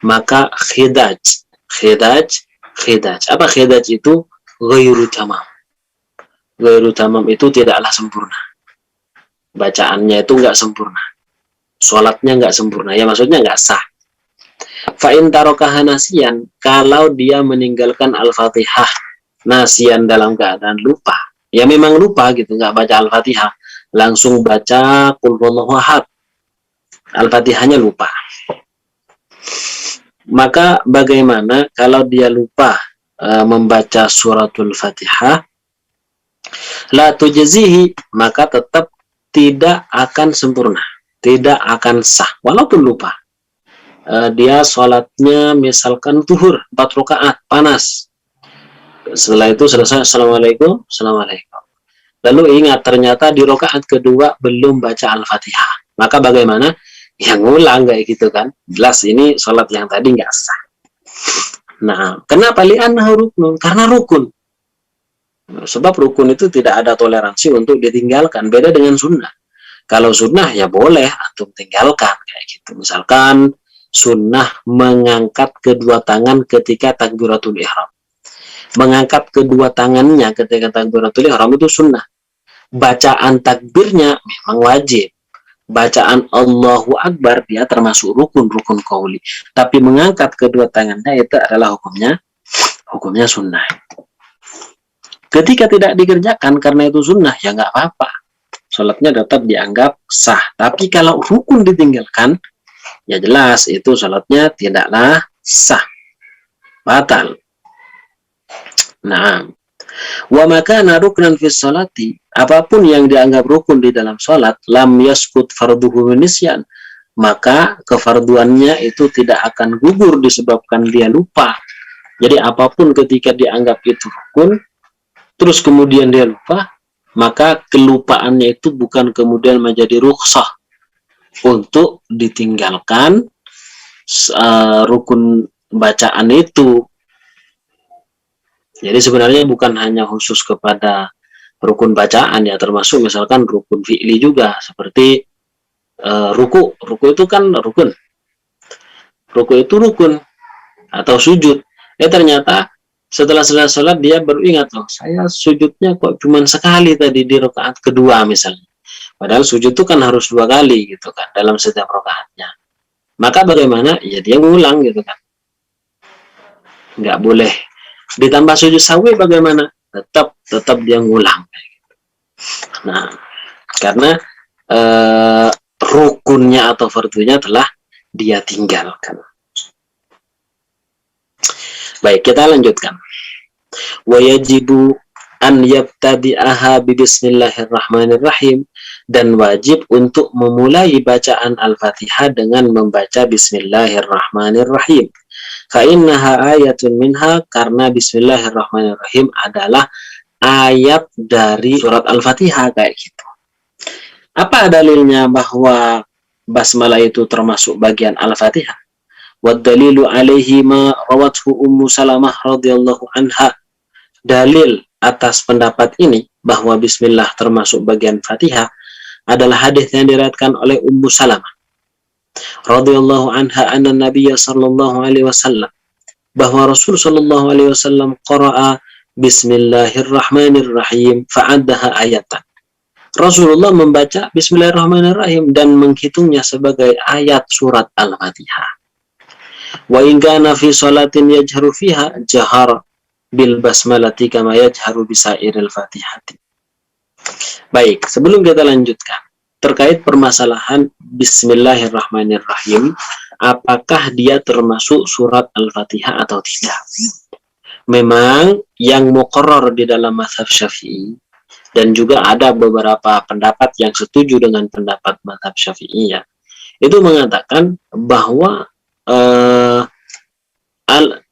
maka khidaj. Apa khidaj itu? Ghairu tamam. Ghairu tamam itu tidaklah sempurna. Bacaannya itu enggak sempurna. Sholatnya enggak sempurna. Ya maksudnya enggak sah. Fa'in tarokaha nasiyan, kalau dia meninggalkan Al-Fatihah nasiyan dalam keadaan lupa. Ya memang lupa gitu, enggak baca Al-Fatihah. Langsung baca Qul huwallahu ahad. Al-Fatihahnya lupa. Maka bagaimana kalau dia lupa membaca suratul Fatihah? La tujzihi, maka tetap tidak akan sempurna, tidak akan sah walaupun lupa. Dia sholatnya misalkan zuhur 4 rakaat panas, setelah itu selesai assalamualaikum. Lalu ingat ternyata di rakaat kedua belum baca Al-Fatihah, maka bagaimana? Yang ngulang kayak gitu kan, jelas ini sholat yang tadi nggak sah. Nah, kenapa? Li'annahu rukun, karena rukun. Sebab rukun itu tidak ada toleransi untuk ditinggalkan, beda dengan sunnah. Kalau sunnah ya boleh untuk tinggalkan kayak gitu. Misalkan sunnah mengangkat kedua tangan ketika takbiratul ihram. Mengangkat kedua tangannya ketika takbiratul ihram itu sunnah. Bacaan takbirnya memang wajib. Bacaan Allahu Akbar dia termasuk rukun qauli. Tapi mengangkat kedua tangannya itu adalah hukumnya sunnah. Ketika tidak dikerjakan karena itu sunnah, ya nggak apa-apa. Sholatnya tetap dianggap sah. Tapi kalau rukun ditinggalkan, ya jelas itu sholatnya tidaklah sah, batal. Nah, wa makana ruknan fi sholati, apapun yang dianggap rukun di dalam sholat, lam yaskut farduhu nisyan, maka kefarduannya itu tidak akan gugur disebabkan dia lupa. Jadi apapun ketika dianggap itu rukun, terus kemudian dia lupa, maka kelupaannya itu bukan kemudian menjadi rukhsah untuk ditinggalkan rukun bacaan itu. Jadi sebenarnya bukan hanya khusus kepada rukun bacaan ya, termasuk misalkan rukun fi'li juga, seperti ruku. Ruku itu kan rukun. Ruku itu rukun atau sujud. Ternyata setelah selesai sholat dia baru ingat, loh saya sujudnya kok cuma sekali tadi di rakaat kedua misalnya. Padahal sujud itu kan harus 2 kali gitu kan dalam setiap rakaatnya. Maka bagaimana? Ya dia ngulang gitu kan. Nggak boleh ditambah sujud sahwi, bagaimana? Tetap dia ngulang. Nah, karena rukunnya atau fardunya telah dia tinggalkan. Baik, kita lanjutkan. Wa yajibu an yabtadi'aha bi bismillahirrahmanirrahim, dan wajib untuk memulai bacaan Al-Fatihah dengan membaca bismillahirrahmanirrahim. Fa innaha ayatun minha, karena bismillahirrahmanirrahim adalah ayat dari surat Al-Fatihah kayak gitu. Apa dalilnya bahwa basmalah itu termasuk bagian Al-Fatihah? Waddalilu alaihi ma rawathu Ummu Salamah radhiyallahu anha. Dalil atas pendapat ini bahwa bismillah termasuk bagian Fatihah adalah hadis yang diriwayatkan oleh Ummu Salamah radhiyallahu anha anna Nabiy sallallahu alaihi wasallam, bahwa Rasul sallallahu alaihi wasallam qara'a bismillahirrahmanirrahim fa'addaha ayatan. Rasulullah membaca bismillahirrahmanirrahim dan menghitungnya sebagai ayat surat Al-Fatihah. Wa in kana fi salatin yajharu fiha jahara bil basmalati kama yajharu bisairil fatihati. Baik, sebelum kita lanjutkan terkait permasalahan bismillahirrahmanirrahim, apakah dia termasuk surat Al-Fatihah atau tidak? Memang yang muqarrar di dalam mazhab Syafi'i dan juga ada beberapa pendapat yang setuju dengan pendapat mazhab Syafi'iyah, itu mengatakan bahwa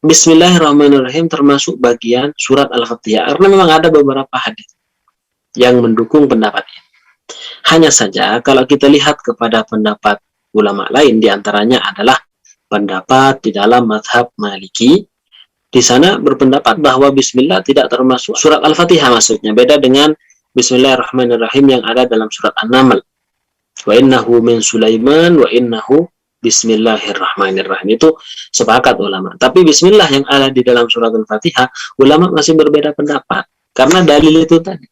Bismillahirrahmanirrahim termasuk bagian surat Al-Fatihah, karena memang ada beberapa hadis yang mendukung pendapat ini. Hanya saja kalau kita lihat kepada pendapat ulama lain, diantaranya adalah pendapat di dalam mazhab Maliki. Di sana berpendapat bahwa Bismillah tidak termasuk surat Al-Fatihah, maksudnya beda dengan Bismillahirrahmanirrahim yang ada dalam surat An-Naml. Wa innahu min Sulaiman wa innahu Bismillahirrahmanirrahim. Itu sepakat ulama. Tapi Bismillah yang ada di dalam surat Al-Fatihah, ulama masih berbeda pendapat. Karena dalil itu tadi.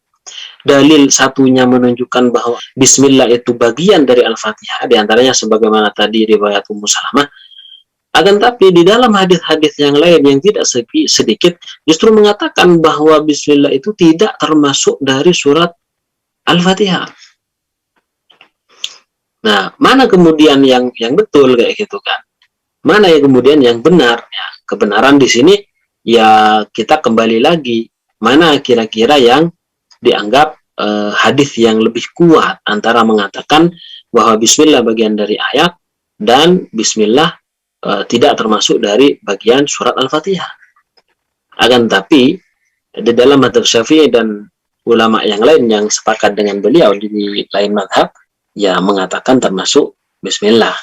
Dalil satunya menunjukkan bahwa Bismillah itu bagian dari Al-Fatihah, diantaranya sebagaimana tadi riwayat Ummu Salamah. Akan tapi di dalam hadis-hadis yang lain yang tidak sedikit justru mengatakan bahwa Bismillah itu tidak termasuk dari surat Al-Fatihah. Nah, mana kemudian yang betul kayak gitu kan? Mana yang kemudian yang benar? Ya, kebenaran di sini ya kita kembali lagi, mana kira-kira yang dianggap hadis yang lebih kuat antara mengatakan bahwa Bismillah bagian dari ayat dan Bismillah tidak termasuk dari bagian surat Al-Fatihah. Akan tapi di dalam mazhab Syafi'i dan ulama yang lain yang sepakat dengan beliau di lain mazhab, ya mengatakan termasuk Bismillah.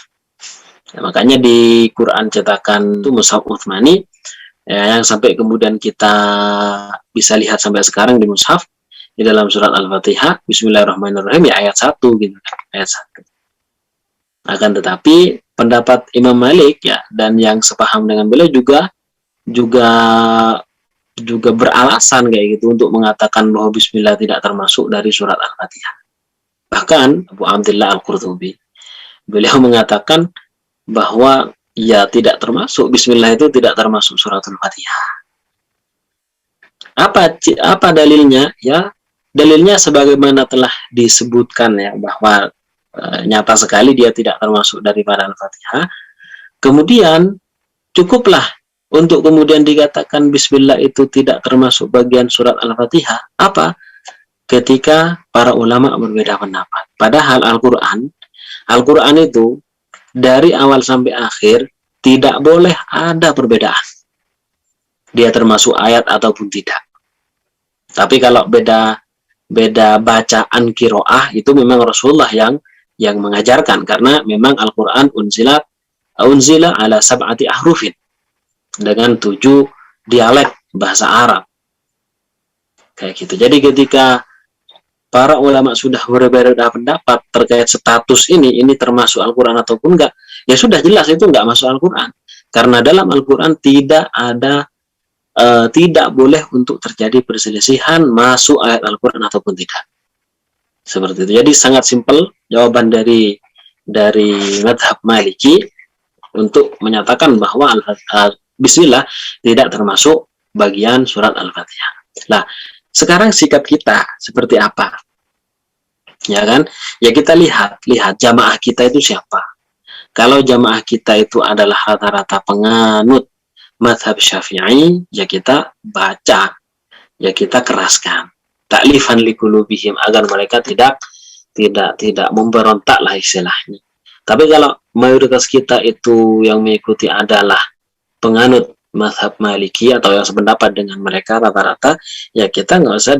Ya, makanya di Quran cetakan itu Mushaf Utsmani, ya, yang sampai kemudian kita bisa lihat sampai sekarang di Mushaf, di dalam surat Al-Fatihah, Bismillahirrahmanirrahim, ya ayat 1 gitu kan, ayat 1. Akan tetapi pendapat Imam Malik ya dan yang sepaham dengan beliau juga beralasan kayak gitu untuk mengatakan bahwa Bismillah tidak termasuk dari surat Al-Fatihah. Bahkan Abu Abdullah Al-Qurtubi beliau mengatakan bahwa ya tidak termasuk, Bismillah itu tidak termasuk surat Al-Fatihah. Apa dalilnya? Ya, dalilnya sebagaimana telah disebutkan ya, bahwa nyata sekali dia tidak termasuk daripada Al-Fatihah. Kemudian cukuplah untuk kemudian dikatakan Bismillah itu tidak termasuk bagian surat Al-Fatihah. Apa? Ketika para ulama berbeda pendapat. Padahal Al-Quran itu dari awal sampai akhir tidak boleh ada perbedaan. Dia termasuk ayat ataupun tidak. Tapi kalau beda bacaan kiroah itu memang Rasulullah yang mengajarkan, karena memang Al-Quran unzila ala sab'ati ahrufin, dengan 7 dialek bahasa Arab kayak gitu. Jadi ketika para ulama sudah berbeda pendapat terkait status ini termasuk Al-Quran ataupun enggak, ya sudah jelas itu enggak masuk Al-Quran, karena dalam Al-Quran tidak boleh untuk terjadi perselisihan masuk ayat Al-Quran ataupun tidak. Seperti itu. Jadi sangat simpel jawaban dari mazhab Maliki untuk menyatakan bahwa Bismillah tidak termasuk bagian surat Al-Fatihah. Nah, sekarang sikap kita seperti apa? Ya kan? Ya kita lihat jamaah kita itu siapa. Kalau jamaah kita itu adalah rata-rata penganut mazhab Syafi'i, ya kita baca, ya kita keraskan. Ta'lifan liqulubihim, agar mereka tidak memberontak lah istilahnya. Tapi kalau mayoritas kita itu yang mengikuti adalah penganut mazhab Maliki atau yang sependapat dengan mereka rata-rata, ya kita nggak usah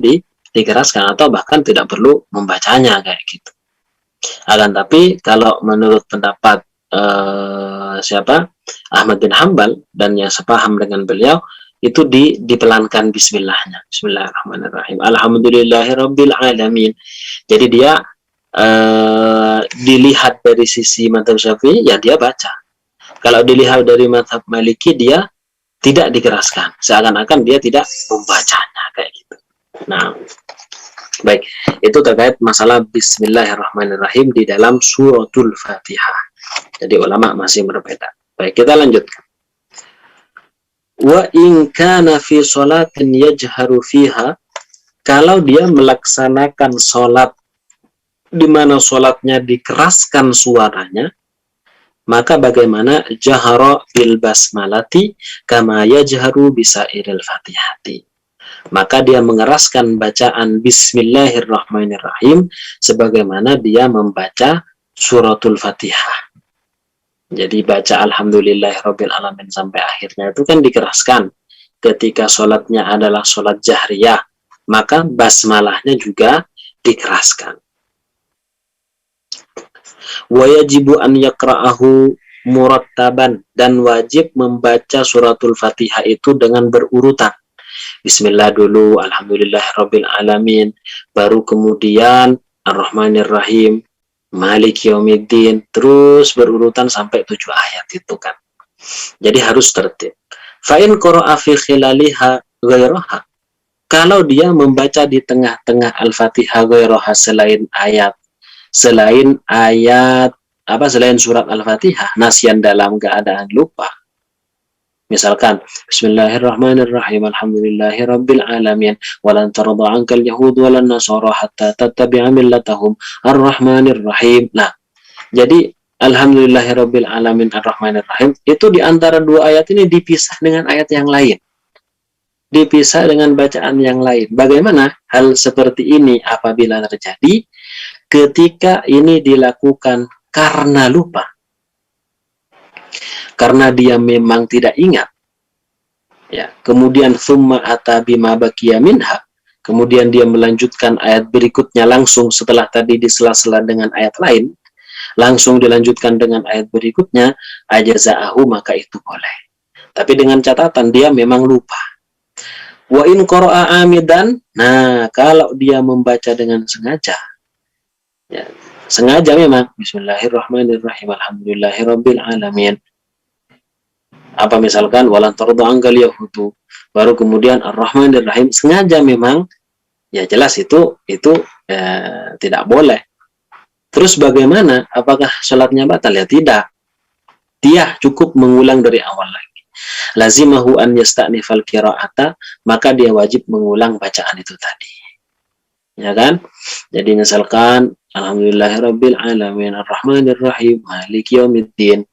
dikeraskan atau bahkan tidak perlu membacanya kayak gitu. Akan tapi kalau menurut pendapat Ahmad bin Hanbal dan yang sepaham dengan beliau, itu dipelankan bismillahnya. Bismillahirrahmanirrahim. Alhamdulillahirabbil alamin. Jadi dia dilihat dari sisi mazhab Syafi'i, ya dia baca. Kalau dilihat dari mazhab Maliki, dia tidak dikeraskan, seakan-akan dia tidak membacanya kayak gitu. Nah, baik, itu terkait masalah Bismillahirrahmanirrahim di dalam suratul Fatihah. Jadi ulama masih berbeda. Baik, kita lanjutkan. Wa in kana fi sholatin yajharu fiha, kalau dia melaksanakan sholat di mana sholatnya dikeraskan suaranya, maka bagaimana? Jahara bil basmalati kama yajharu bisairil fatihati. maka dia mengeraskan bacaan Bismillahirrahmanirrahim sebagaimana dia membaca suratul Fatihah. Jadi baca Alhamdulillahirabbil alamin sampai akhirnya itu kan dikeraskan. Ketika sholatnya adalah sholat jahriyah, maka basmalahnya juga dikeraskan. Wa yajibu an yaqra'ahu murattaban, dan wajib membaca suratul Fatihah itu dengan berurutan. Bismillah dulu, Alhamdulillahirabbil alamin, baru kemudian Ar-Rahmanir-Rahim, Maliki Yaumiddin, terus berurutan sampai 7 ayat itu kan. Jadi harus tertib. Fa in qara'a fi khilaliha ghairaha, kalau dia membaca di tengah-tengah Al-Fatihah ghairaha, selain surat Al-Fatihah, nasyan dalam keadaan lupa. Misalkan Bismillahirrahmanirrahim, Alhamdulillahirabbil alamin, walan tarda 'ankal yahud walan nasara hatta tattabi'a millatahum, Ar-Rahmanir-Rahim. Nah, jadi Alhamdulillahirabbil alamin, Ar-Rahmanir-Rahim itu di antara dua ayat ini dipisah dengan ayat yang lain. Dipisah dengan bacaan yang lain. Bagaimana hal seperti ini apabila terjadi? Ketika ini dilakukan karena lupa, karena dia memang tidak ingat, ya, kemudian thumma ata bima baqiya minha, kemudian dia melanjutkan ayat berikutnya langsung setelah tadi disela-sela dengan ayat lain, langsung dilanjutkan dengan ayat berikutnya, ajaza'ahu, maka itu boleh. Tapi dengan catatan dia memang lupa. Wa in qara'a amidan, nah kalau dia membaca dengan sengaja, ya, sengaja memang Bismillahirrahmanirrahim, Alhamdulillahirabbil alamin, apa misalkan walan tarda 'ankal yahudu, baru kemudian Ar-Rahmanir-Rahim, sengaja memang, ya jelas itu tidak boleh. Terus bagaimana? Apakah sholatnya batal? Ya tidak. Dia cukup mengulang dari awal lagi. Lazimahu an yasta'nifal qira'ata, maka dia wajib mengulang bacaan itu tadi. Ya kan? Jadi misalkan Alhamdulillahirabbil alamin, Ar-Rahmanir-Rahim, Maliki Yaumiddin,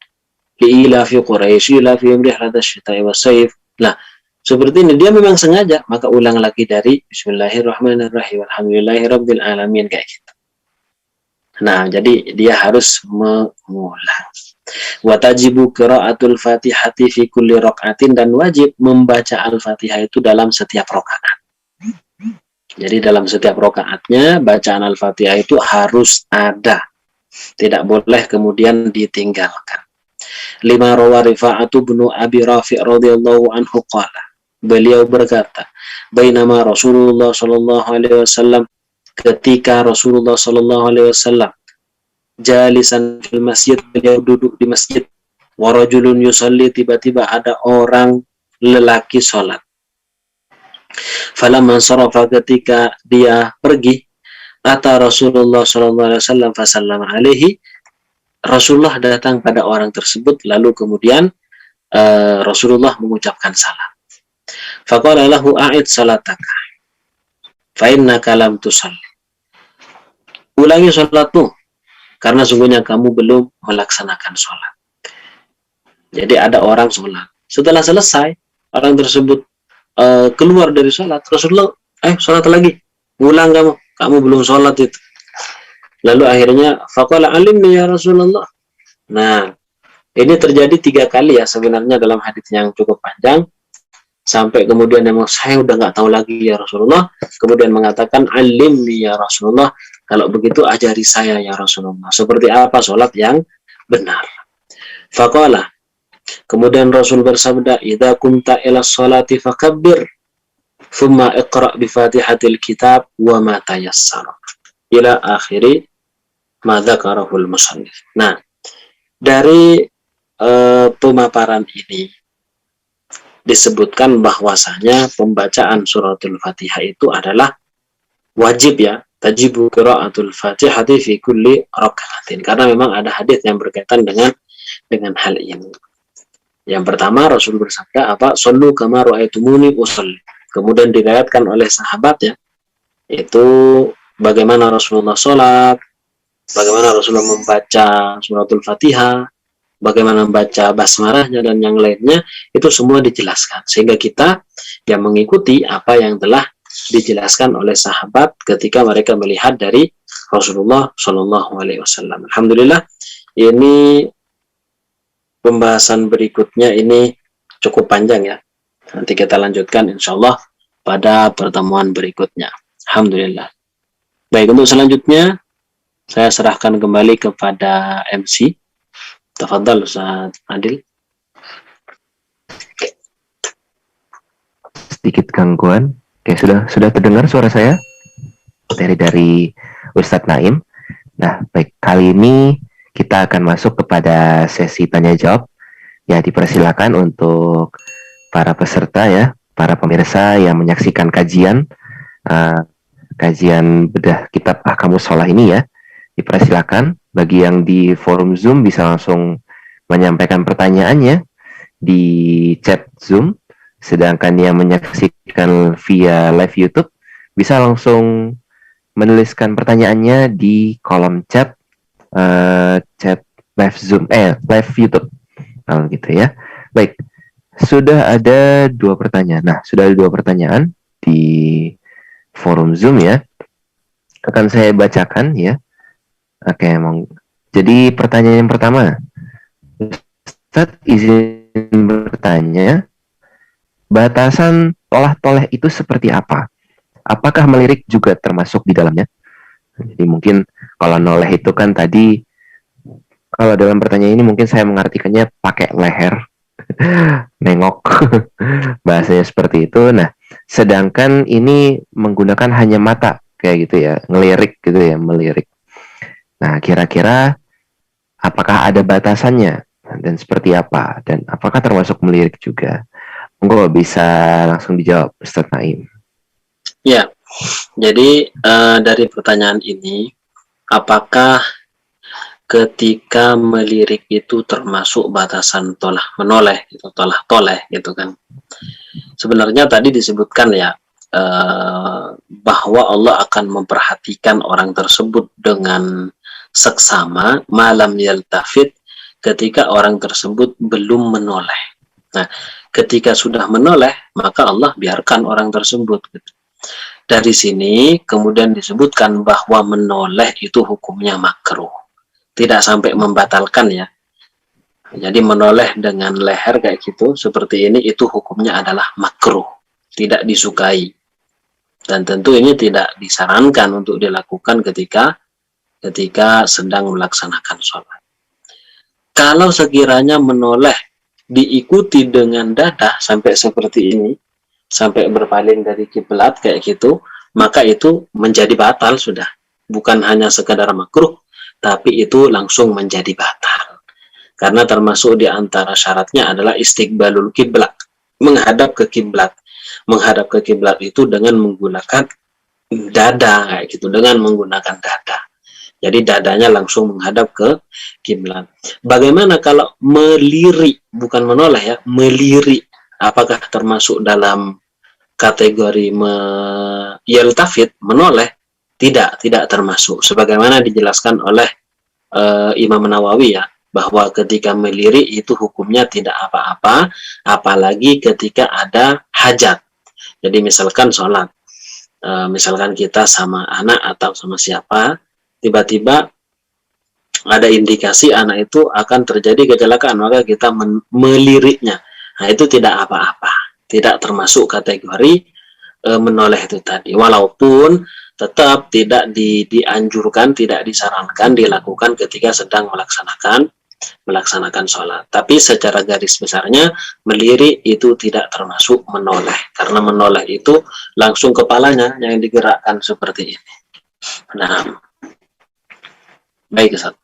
li'ilafi Quraisy ilafihim rihlatasyy syita'i was-sayf. Nah, seperti ini dia memang sengaja, maka ulang lagi dari Bismillahirrahmanirrahim, Alhamdulillahirabbil alamin, kayak gitu. Nah, jadi dia harus mengulang. Wa tajibu qira'atul Fatihati fi kulli raq'atin, dan wajib membaca Al-Fatihah itu dalam setiap rakaat. Jadi dalam setiap rakaatnya bacaan Al-Fatihah itu harus ada. Tidak boleh kemudian ditinggalkan. Lima rawa Rifa'atu bin Abi Rafi' radhiyallahu anhu qala, beliau berkata, bainama Rasulullah sallallahu alaihi wasallam, ketika Rasulullah sallallahu alaihi wasallam jalisan fil masjid, beliau duduk di masjid, wa rajulun yusalli, tiba-tiba ada orang lelaki salat. Falamman sarafa, ketika dia pergi, ata Rasulullah sallallahu alaihi wasallam fasallama alaihi, Rasulullah datang pada orang tersebut, lalu kemudian Rasulullah mengucapkan salam. Faqala lahu a'id salataka fa innaka lam tusalli, ulangi salatmu karena sungguhnya kamu belum melaksanakan salat. Jadi ada orang salat, setelah selesai orang tersebut keluar dari salat, Rasulullah salat lagi, ulang kamu belum salat itu. Lalu akhirnya faqala alimni ya Rasulullah. Nah, ini terjadi 3 kali ya sebenarnya dalam hadis yang cukup panjang, sampai kemudian memang saya udah nggak tahu lagi ya Rasulullah, kemudian mengatakan alimni ya Rasulullah, kalau begitu ajari saya ya Rasulullah, seperti apa sholat yang benar. Faqala, kemudian Rasul bersabda, idza kunta ila sholati fakabbir thumma iqra bi fatihatil kitab wa ma tayassara ila akhiri ma dzakarahul musannif. Nah, dari pemaparan ini disebutkan bahwasanya pembacaan suratul Fatihah itu adalah wajib ya, tajibu qiraatul Fatihati fi kulli raka'atin, karena memang ada hadis yang berkaitan dengan hal ini. Yang pertama Rasul bersabda apa? Shallu kama ra'aitumuni usolli. Kemudian diriwayatkan oleh sahabat ya, itu bagaimana Rasulullah sholat, bagaimana Rasulullah membaca suratul Fatihah, bagaimana membaca basmalahnya dan yang lainnya, itu semua dijelaskan. Sehingga kita yang mengikuti apa yang telah dijelaskan oleh sahabat ketika mereka melihat dari Rasulullah Shallallahu Alaihi Wasallam. Alhamdulillah, ini pembahasan berikutnya ini cukup panjang ya. Nanti kita lanjutkan insya Allah pada pertemuan berikutnya. Alhamdulillah. Baik, untuk selanjutnya saya serahkan kembali kepada MC. Tafadhal Ustaz Adil. Sedikit gangguan. Oke, sudah terdengar suara saya dari Ustadz Naim. Nah, baik, kali ini kita akan masuk kepada sesi tanya jawab. Ya, dipersilakan untuk para peserta ya, para pemirsa yang menyaksikan kajian bedah kitab Ahkamus Shalah ini ya. Dipersilakan bagi yang di forum Zoom bisa langsung menyampaikan pertanyaannya di chat Zoom, sedangkan yang menyaksikan via live YouTube bisa langsung menuliskan pertanyaannya di kolom chat live Zoom live YouTube. Kalau gitu ya. Baik. Sudah ada 2 pertanyaan. Nah, sudah ada 2 pertanyaan di forum Zoom ya. Akan saya bacakan ya. Oke, jadi pertanyaan yang pertama. Ustaz izin bertanya, batasan tolah-toleh itu seperti apa? Apakah melirik juga termasuk di dalamnya? Jadi mungkin kalau noleh itu kan tadi, kalau dalam pertanyaan ini mungkin saya mengartikannya pakai leher. Nengok. Bahasanya seperti itu. Nah, sedangkan ini menggunakan hanya mata kayak gitu ya, ngelirik gitu ya, melirik. Nah, kira-kira apakah ada batasannya dan seperti apa, dan apakah termasuk melirik juga? Monggo bisa langsung dijawab Ustaz Naim. Ya, jadi dari pertanyaan ini, apakah ketika melirik itu termasuk batasan tolah menoleh gitu, tolah toleh gitu kan? Sebenarnya tadi disebutkan ya bahwa Allah akan memperhatikan orang tersebut dengan seksama malam yaltafit ketika orang tersebut belum menoleh. Nah, ketika sudah menoleh maka Allah biarkan orang tersebut gitu. Dari sini kemudian disebutkan bahwa menoleh itu hukumnya makruh. Tidak sampai membatalkan ya. Jadi menoleh dengan leher kayak gitu, seperti ini, itu hukumnya adalah makruh. Tidak disukai. Dan tentu ini tidak disarankan untuk dilakukan ketika sedang melaksanakan sholat. Kalau sekiranya menoleh diikuti dengan dada sampai seperti ini, sampai berpaling dari kiblat kayak gitu, maka itu menjadi batal sudah. Bukan hanya sekadar makruh, tapi itu langsung menjadi batal. Karena termasuk di antara syaratnya adalah istiqbalul kiblat, menghadap ke kiblat. Menghadap ke kiblat itu dengan menggunakan dada kayak gitu, dengan menggunakan dada. Jadi dadanya langsung menghadap ke kiblat. Bagaimana kalau melirik, bukan menoleh ya, melirik? Apakah termasuk dalam kategori yaltafit, menoleh? Tidak termasuk. Sebagaimana dijelaskan oleh Imam Nawawi ya, bahwa ketika melirik itu hukumnya tidak apa-apa, apalagi ketika ada hajat. Jadi misalkan sholat, misalkan kita sama anak atau sama siapa, tiba-tiba ada indikasi anak itu akan terjadi kecelakaan, maka kita meliriknya. Nah, itu tidak apa-apa, tidak termasuk kategori menoleh itu tadi. Walaupun tetap tidak dianjurkan, tidak disarankan dilakukan ketika sedang melaksanakan sholat. Tapi secara garis besarnya melirik itu tidak termasuk menoleh, karena menoleh itu langsung kepalanya yang digerakkan seperti ini. Nah, baik Ustaz.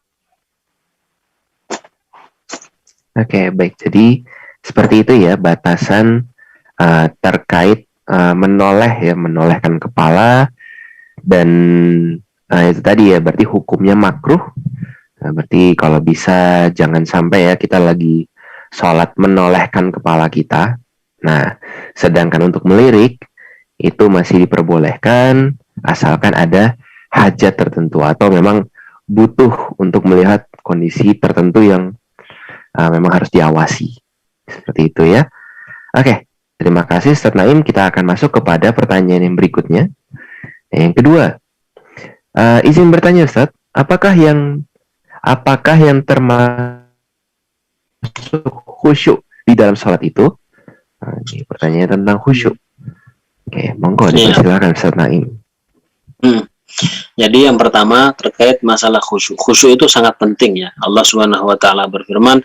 Oke, baik. Jadi seperti itu ya batasan terkait menoleh ya, menolehkan kepala, dan itu tadi ya, berarti hukumnya makruh. Nah, berarti kalau bisa jangan sampai ya kita lagi sholat menolehkan kepala kita. Nah, sedangkan untuk melirik itu masih diperbolehkan asalkan ada hajat tertentu atau memang butuh untuk melihat kondisi tertentu yang memang harus diawasi. Seperti itu ya. Oke, terima kasih Ustaz Naim. Kita akan masuk kepada pertanyaan yang berikutnya. Yang kedua, izin bertanya Ustaz, apakah yang termasuk khusyuk di dalam sholat itu? Ini pertanyaannya tentang khusyuk. Oke, monggo dipersilakan Ustaz Naim. Jadi yang pertama terkait masalah khusyuk. Khusyuk itu sangat penting ya. Allah Subhanahu wa taala berfirman,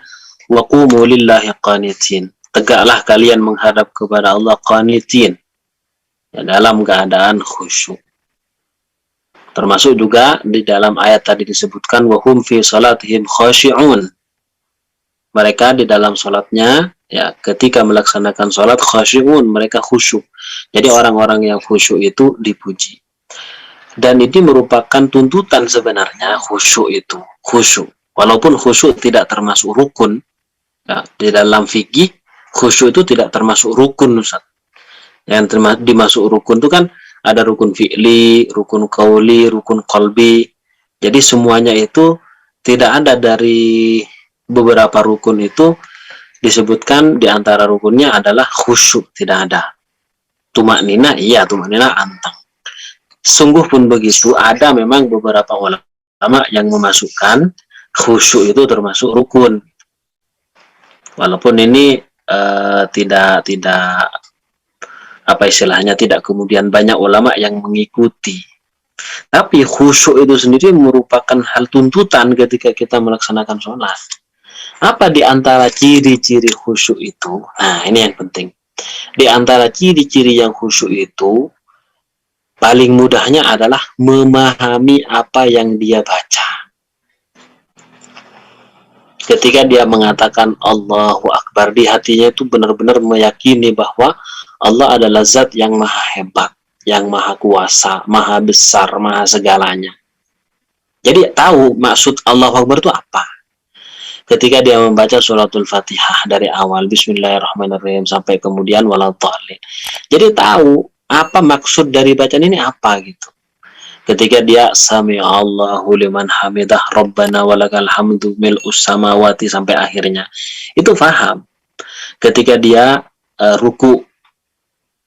"Wa qumu lillahi qanitin." Tegaklah kalian menghadap kepada Allah qanitin. Ya, dalam keadaan khusyuk. Termasuk juga di dalam ayat tadi disebutkan wa hum fi salatihim khashi'un. Mereka di dalam salatnya ya ketika melaksanakan salat khashi'un, mereka khusyuk. Jadi orang-orang yang khusyuk itu dipuji. Dan ini merupakan tuntutan sebenarnya khusyuk itu. Khusyuk. Walaupun khusyuk tidak termasuk rukun. Ya, di dalam fikih, khusyuk itu tidak termasuk rukun. Ustaz. Yang dimasuk rukun itu kan ada rukun fi'li, rukun qauli, rukun qalbi. Jadi semuanya itu tidak ada dari beberapa rukun itu disebutkan di antara rukunnya adalah khusyuk. Tidak ada. Tumaknina, iya tumaknina antang. Sungguh pun begitu, ada memang beberapa ulama yang memasukkan khusyuk itu termasuk rukun. Walaupun ini tidak apa istilahnya, tidak kemudian banyak ulama yang mengikuti. Tapi khusyuk itu sendiri merupakan hal tuntutan ketika kita melaksanakan sholat. Apa di antara ciri-ciri khusyuk itu? Nah, ini yang penting. Di antara ciri-ciri yang khusyuk itu, paling mudahnya adalah memahami apa yang dia baca. Ketika dia mengatakan Allahu Akbar, di hatinya itu benar-benar meyakini bahwa Allah adalah zat yang maha hebat, yang maha kuasa, maha besar, maha segalanya. Jadi tahu maksud Allahu Akbar itu apa. Ketika dia membaca suratul Fatihah dari awal Bismillahirrahmanirrahim sampai kemudian waladhdallin. Jadi tahu apa maksud dari bacaan ini apa gitu. Ketika dia Sami'allahu liman hamidah Rabbana walakal hamdu mil'us samawati sampai akhirnya. Itu paham. Ketika dia ruku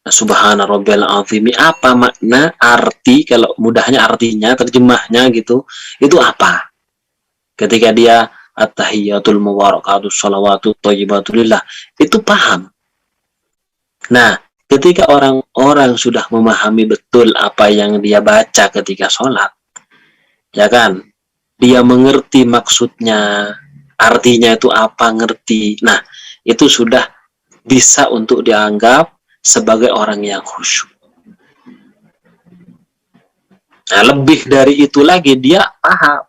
Subhana Rabbil Azimi, apa makna, arti, kalau mudahnya artinya, terjemahnya gitu, itu apa? Ketika dia At-tahiyyatul mubarakatus shalawatut thayyibatulillah, itu paham. Nah, ketika orang-orang sudah memahami betul apa yang dia baca ketika sholat, ya kan, dia mengerti maksudnya, artinya itu apa, ngerti. Nah, itu sudah bisa untuk dianggap sebagai orang yang khusyuk. Nah, lebih dari itu lagi, dia paham.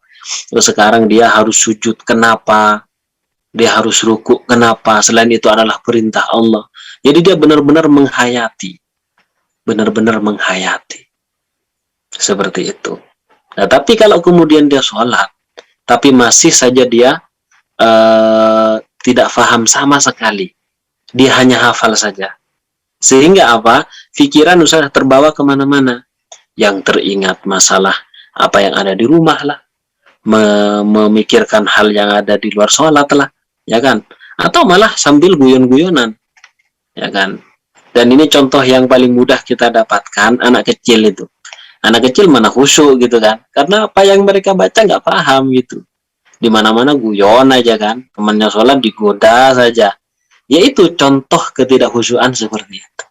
Sekarang dia harus sujud, kenapa? Dia harus ruku, kenapa? Selain itu adalah perintah Allah. Jadi dia benar-benar menghayati. Benar-benar menghayati. Seperti itu. Nah, tapi kalau kemudian dia sholat, tapi masih saja dia tidak paham sama sekali. Dia hanya hafal saja. Sehingga apa? Pikiran sudah terbawa kemana-mana. Yang teringat masalah apa yang ada di rumah lah. Memikirkan hal yang ada di luar sholat lah. Ya kan? Atau malah sambil guyon-guyonan. Ya kan? Dan ini contoh yang paling mudah kita dapatkan, anak kecil itu. Anak kecil mana khusyuk gitu kan. Karena apa yang mereka baca nggak paham gitu. Di mana-mana guyon aja kan. Temannya sholat digoda saja. Yaitu contoh ketidakkhusyuan seperti itu.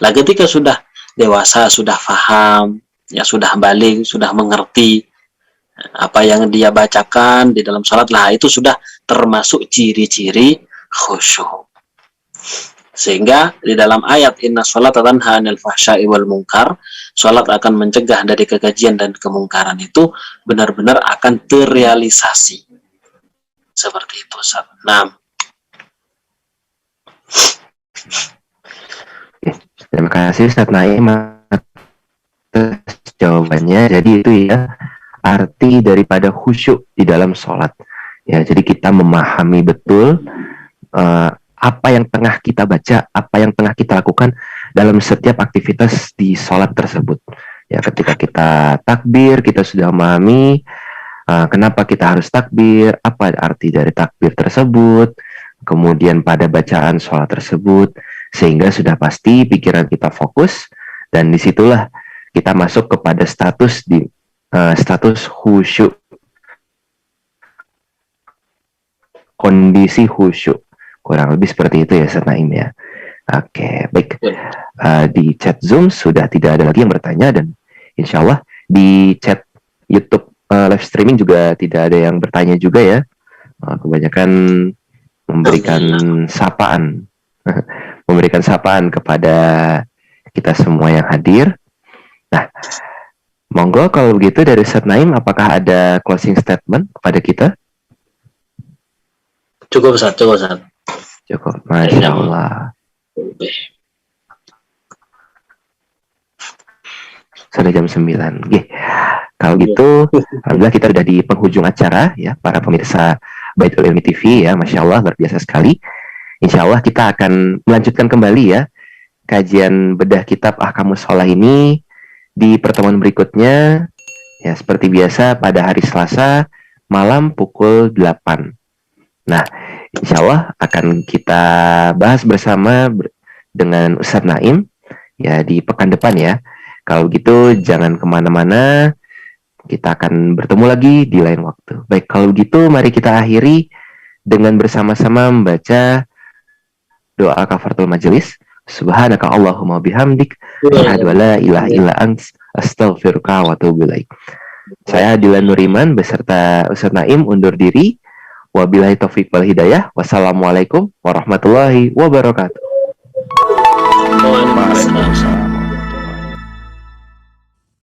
Lah ketika sudah dewasa, sudah paham, ya sudah balik, sudah mengerti apa yang dia bacakan di dalam sholat, lah itu sudah termasuk ciri-ciri khusyuk. Sehingga di dalam ayat inna sholata tanha 'anil fahsya'i wal munkar, sholat akan mencegah dari kekejian dan kemungkaran, itu benar-benar akan terrealisasi. Seperti itu. Nah, terima kasih Ustaz Naim atas jawabannya. Jadi itu ya arti daripada khusyuk di dalam sholat. Ya, jadi kita memahami betul apa yang tengah kita baca, apa yang tengah kita lakukan dalam setiap aktivitas di sholat tersebut. Ya, ketika kita takbir, kita sudah memahami kenapa kita harus takbir, apa arti dari takbir tersebut, kemudian pada bacaan sholat tersebut, sehingga sudah pasti pikiran kita fokus, dan disitulah kita masuk kepada status khusyuk, kondisi khusyuk, kurang lebih seperti itu ya Ustaz Naim ya. Oke, baik. Di chat Zoom sudah tidak ada lagi yang bertanya, dan insya Allah di chat YouTube live streaming juga tidak ada yang bertanya juga ya. Kebanyakan memberikan sapaan memberikan sapaan kepada kita semua yang hadir. Nah, monggo kalau begitu dari Ustaz Naim, apakah ada closing statement kepada kita? Cukup Ustaz. Cukup, Masya Allah. Sudah jam 9. Oke. Kalau gitu, alhamdulillah kita sudah di penghujung acara ya, para pemirsa Baitul Ilmi TV ya, Masya Allah, luar biasa sekali. Insya Allah kita akan melanjutkan kembali ya kajian bedah kitab Ahkamus Shalah ini di pertemuan berikutnya ya, seperti biasa pada hari Selasa malam pukul 8. Nah, insya Allah akan kita bahas bersama dengan Ustadz Naim ya di pekan depan ya. Kalau gitu jangan kemana-mana, kita akan bertemu lagi di lain waktu. Baik, kalau gitu mari kita akhiri dengan bersama-sama membaca doa kafaratul majelis. Subhanaka Allahumma bihamdik, asyhadu an la ilaha illa anta, astaghfiruka wa atubu ilaik. Saya Dilan Nuriman beserta Ustadz Naim undur diri. Wabillahi taufiq wal hidayah. Wassalamualaikum warahmatullahi wabarakatuh. Waalaikumsalam.